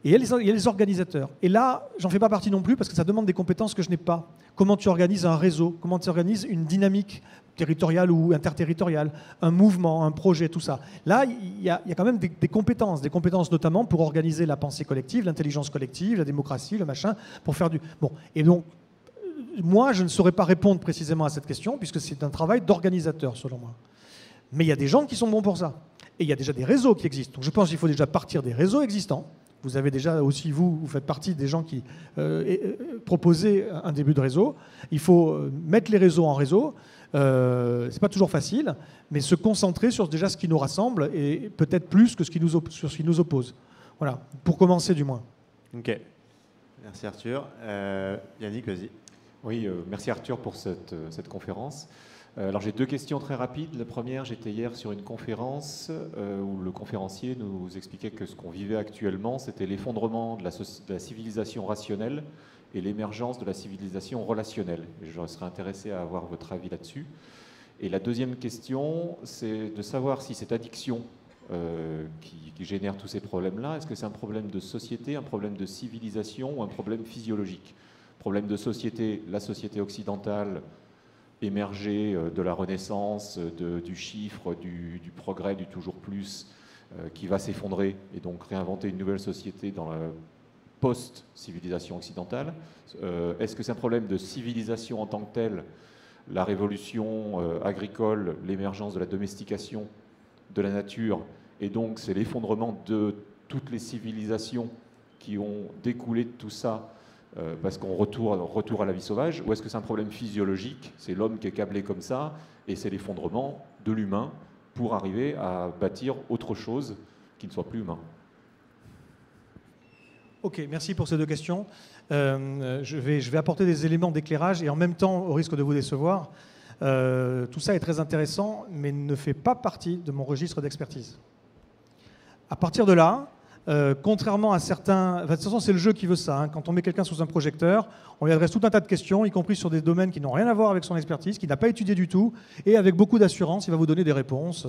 Et il y a les organisateurs. Et là, j'en fais pas partie non plus parce que ça demande des compétences que je n'ai pas. Comment tu organises un réseau ? Comment tu organises une dynamique territoriale ou interterritoriale ? Un mouvement, un projet, tout ça. Là, il y a quand même des compétences notamment pour organiser la pensée collective, l'intelligence collective, la démocratie, le machin, pour faire du... Bon, et donc, moi, je ne saurais pas répondre précisément à cette question puisque c'est un travail d'organisateur, selon moi. Mais il y a des gens qui sont bons pour ça. Et il y a déjà des réseaux qui existent. Donc je pense qu'il faut déjà partir des réseaux existants. Vous avez déjà aussi, vous faites partie des gens qui proposaient un début de réseau. Il faut mettre les réseaux en réseau. C'est pas toujours facile, mais se concentrer sur déjà ce qui nous rassemble et peut-être plus que sur ce qui nous oppose. Voilà, pour commencer du moins. Ok, merci Arthur. Yannick, vas-y. Oui, merci Arthur pour cette conférence. Alors j'ai deux questions très rapides. La première, j'étais hier sur une conférence où le conférencier nous expliquait que ce qu'on vivait actuellement, c'était l'effondrement de la civilisation rationnelle et l'émergence de la civilisation relationnelle. Et je serais intéressé à avoir votre avis là-dessus. Et la deuxième question, c'est de savoir si cette addiction qui génère tous ces problèmes-là, est-ce que c'est un problème de société, un problème de civilisation ou un problème physiologique? Problème de société, la société occidentale émergée de la Renaissance, du chiffre, du progrès, du toujours plus, qui va s'effondrer et donc réinventer une nouvelle société dans la post-civilisation occidentale. Est-ce que c'est un problème de civilisation en tant que telle, la révolution agricole, l'émergence de la domestication de la nature, et donc c'est l'effondrement de toutes les civilisations qui ont découlé de tout ça, parce qu'on retourne à la vie sauvage, ou est-ce que c'est un problème physiologique, c'est l'homme qui est câblé comme ça, et c'est l'effondrement de l'humain pour arriver à bâtir autre chose qui ne soit plus humain? Ok, merci pour ces deux questions. Je vais apporter des éléments d'éclairage et en même temps, au risque de vous décevoir, tout ça est très intéressant, mais ne fait pas partie de mon registre d'expertise. À partir de là, contrairement à certains... Enfin, de toute façon, c'est le jeu qui veut ça. Hein. Quand on met quelqu'un sous un projecteur, on lui adresse tout un tas de questions, y compris sur des domaines qui n'ont rien à voir avec son expertise, qu'il n'a pas étudié du tout, et avec beaucoup d'assurance, il va vous donner des réponses.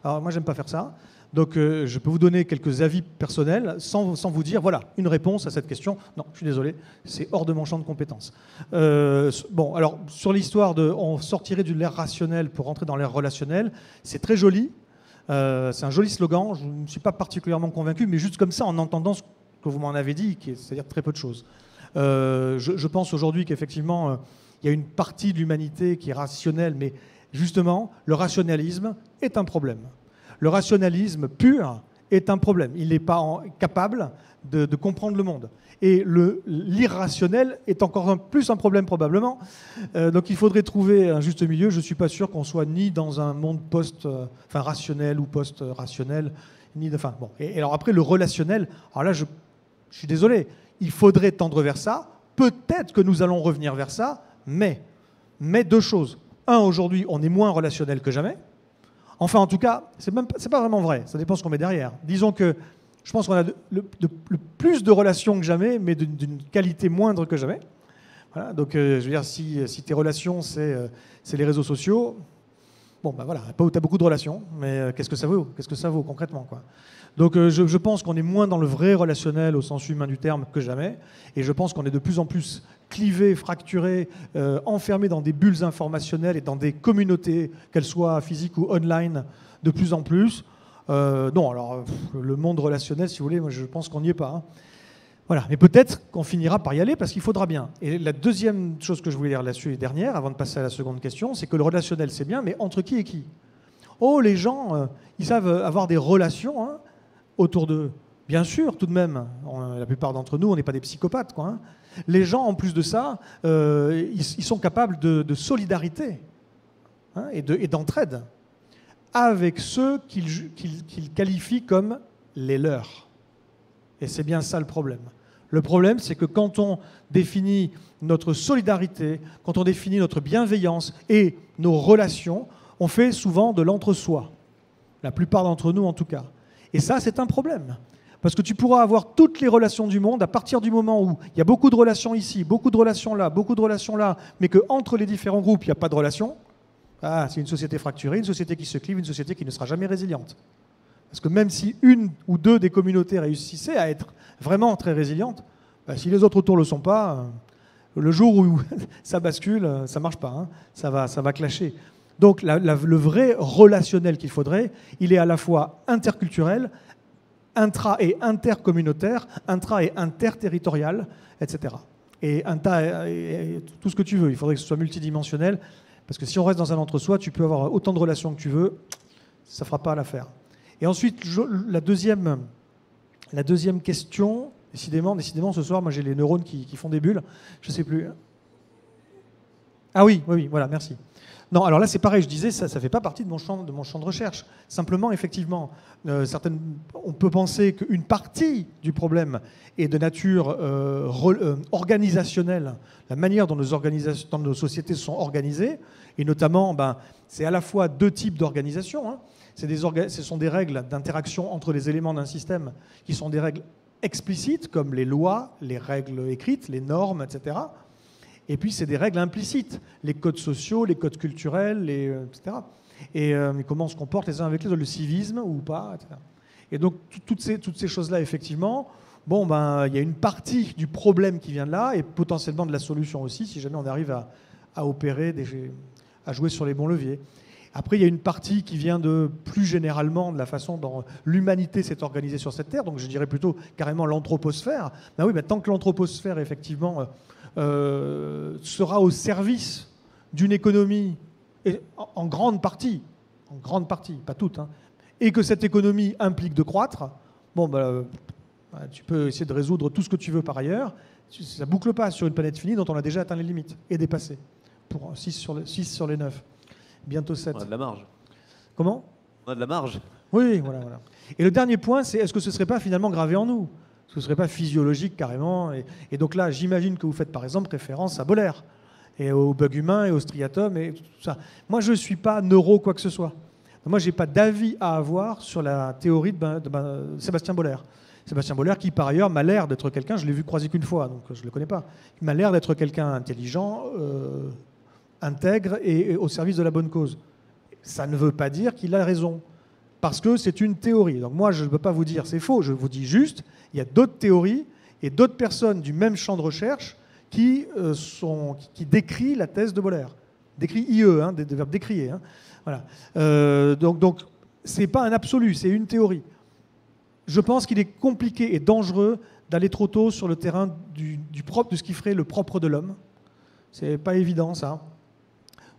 Alors moi, j'aime pas faire ça. Donc, je peux vous donner quelques avis personnels sans vous dire, voilà, une réponse à cette question. Non, je suis désolé, c'est hors de mon champ de compétences. Bon, alors, sur l'histoire de... On sortirait de l'ère rationnelle pour rentrer dans l'ère relationnelle, c'est très joli. C'est un joli slogan, je ne suis pas particulièrement convaincu, mais juste comme ça, en entendant ce que vous m'en avez dit, c'est-à-dire très peu de choses. Je pense aujourd'hui qu'effectivement, il y a une partie de l'humanité qui est rationnelle, mais justement, le rationalisme est un problème. Le rationalisme pur est un problème. Il n'est pas capable de comprendre le monde. Et l'irrationnel est encore plus un problème probablement. Donc il faudrait trouver un juste milieu. Je ne suis pas sûr qu'on soit ni dans un monde rationnel ou post-rationnel. Bon. Et alors après, le relationnel, alors là, je suis désolé, il faudrait tendre vers ça. Peut-être que nous allons revenir vers ça, mais deux choses. Un, aujourd'hui, on est moins relationnel que jamais. Enfin, en tout cas, c'est pas vraiment vrai. Ça dépend ce qu'on met derrière. Disons que je pense qu'on a le plus de relations que jamais, mais d'une qualité moindre que jamais. Voilà, donc, je veux dire, si tes relations, c'est les réseaux sociaux, bon, ben voilà, tu as beaucoup de relations, mais qu'est-ce que ça vaut? Qu'est-ce que ça vaut concrètement, quoi? Donc, je pense qu'on est moins dans le vrai relationnel au sens humain du terme que jamais, et je pense qu'on est de plus en plus clivé, fracturé, enfermé dans des bulles informationnelles et dans des communautés, qu'elles soient physiques ou online, de plus en plus. Non, alors le monde relationnel, si vous voulez, moi je pense qu'on n'y est pas. Hein. Voilà, mais peut-être qu'on finira par y aller parce qu'il faudra bien. Et la deuxième chose que je voulais dire là-dessus, dernière, avant de passer à la seconde question, c'est que le relationnel c'est bien, mais entre qui et qui? Oh, les gens, ils savent avoir des relations hein, autour d'eux. Bien sûr, tout de même, la plupart d'entre nous, on n'est pas des psychopathes. Quoi, hein. Les gens, en plus de ça, ils sont capables de solidarité hein, et d'entraide avec ceux qu'ils qualifient comme les leurs. Et c'est bien ça le problème. Le problème, c'est que quand on définit notre solidarité, quand on définit notre bienveillance et nos relations, on fait souvent de l'entre-soi. La plupart d'entre nous, en tout cas. Et ça, c'est un problème. Parce que tu pourras avoir toutes les relations du monde à partir du moment où il y a beaucoup de relations ici, beaucoup de relations là, mais qu'entre les différents groupes, il n'y a pas de relations. Ah, c'est une société fracturée, une société qui se clive, une société qui ne sera jamais résiliente. Parce que même si une ou deux des communautés réussissaient à être vraiment très résilientes, bah, si les autres autour ne le sont pas, le jour où ça bascule, ça ne marche pas, hein, ça va clasher. Donc le vrai relationnel qu'il faudrait, il est à la fois interculturel, intra- et intercommunautaire, intra- et interterritorial, etc. Et tout ce que tu veux, il faudrait que ce soit multidimensionnel. Parce que si on reste dans un entre-soi, tu peux avoir autant de relations que tu veux. ça ne fera pas l'affaire. Et ensuite, la deuxième question, décidément, ce soir, moi j'ai les neurones qui font des bulles, je ne sais plus. Ah oui, voilà, merci. Non, alors là c'est pareil, je disais, ça ne fait pas partie de mon champ de recherche. Simplement, effectivement, on peut penser qu'une partie du problème est de nature organisationnelle, la manière dont nos sociétés sont organisées, et notamment, c'est à la fois deux types d'organisation. Hein. Ce sont des règles d'interaction entre les éléments d'un système qui sont des règles explicites, comme les lois, les règles écrites, les normes, etc. Et puis, c'est des règles implicites, les codes sociaux, les codes culturels, etc. Et comment on se comporte les uns avec les autres, le civisme ou pas, etc. Et donc, toutes ces choses-là, effectivement, il y a une partie du problème qui vient de là, et potentiellement de la solution aussi, si jamais on arrive à opérer, à jouer sur les bons leviers. Après, il y a une partie qui vient plus généralement de la façon dont l'humanité s'est organisée sur cette Terre, donc je dirais plutôt carrément l'anthroposphère. Tant que l'anthroposphère, effectivement, sera au service d'une économie, en grande partie, pas toute, hein, et que cette économie implique de croître, tu peux essayer de résoudre tout ce que tu veux par ailleurs, ça ne boucle pas sur une planète finie dont on a déjà atteint les limites et dépassé, pour 6 sur les 9. Bientôt 7. On a de la marge. Comment ? On a de la marge. Oui, voilà. Et le dernier point, c'est est-ce que ce ne serait pas finalement gravé en nous ? Ce ne serait pas physiologique carrément. Et donc là, j'imagine que vous faites par exemple référence à Boller, et au bug humain, et au striatum, et tout ça. Moi, je ne suis pas neuro quoi que ce soit. Moi, je n'ai pas d'avis à avoir sur la théorie de Sébastien Boller. Sébastien Boller, qui par ailleurs m'a l'air d'être quelqu'un, je l'ai vu croiser qu'une fois, donc je ne le connais pas, il m'a l'air d'être quelqu'un intelligent, intègre et au service de la bonne cause. Ça ne veut pas dire qu'il a raison, parce que c'est une théorie. Donc moi, je ne peux pas vous dire c'est faux, je vous dis juste, il y a d'autres théories et d'autres personnes du même champ de recherche qui décrient la thèse de Boller. Décrit IE, hein, des verbes décrier. Hein. Voilà. Donc ce n'est pas un absolu, c'est une théorie. Je pense qu'il est compliqué et dangereux d'aller trop tôt sur le terrain du propre, de ce qui ferait le propre de l'homme. C'est pas évident, ça.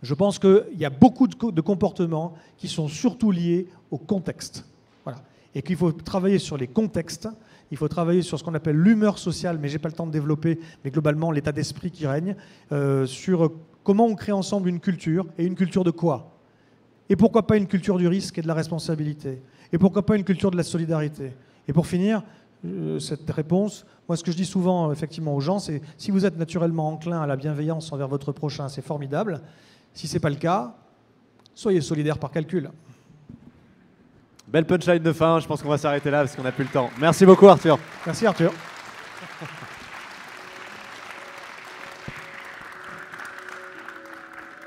Je pense qu'il y a beaucoup de comportements qui sont surtout liés au contexte. Voilà. Et qu'il faut travailler sur les contextes, il faut travailler sur ce qu'on appelle l'humeur sociale, mais je n'ai pas le temps de développer, mais globalement l'état d'esprit qui règne, sur comment on crée ensemble une culture, et une culture de quoi ? Et pourquoi pas une culture du risque et de la responsabilité ? Et pourquoi pas une culture de la solidarité ? Et pour finir, cette réponse, moi ce que je dis souvent effectivement aux gens, c'est si vous êtes naturellement enclin à la bienveillance envers votre prochain, c'est formidable. Si ce n'est pas le cas, soyez solidaires par calcul. Belle punchline de fin, je pense qu'on va s'arrêter là parce qu'on n'a plus le temps. Merci beaucoup Arthur. Merci Arthur.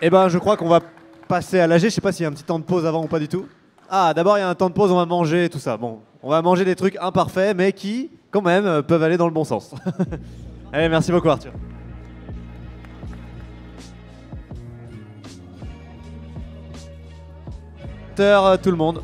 Je crois qu'on va passer à l'AG. Je ne sais pas s'il y a un petit temps de pause avant ou pas du tout. Ah, d'abord il y a un temps de pause, on va manger tout ça. Bon, on va manger des trucs imparfaits mais qui, quand même, peuvent aller dans le bon sens. Allez, merci beaucoup Arthur. Tout le monde.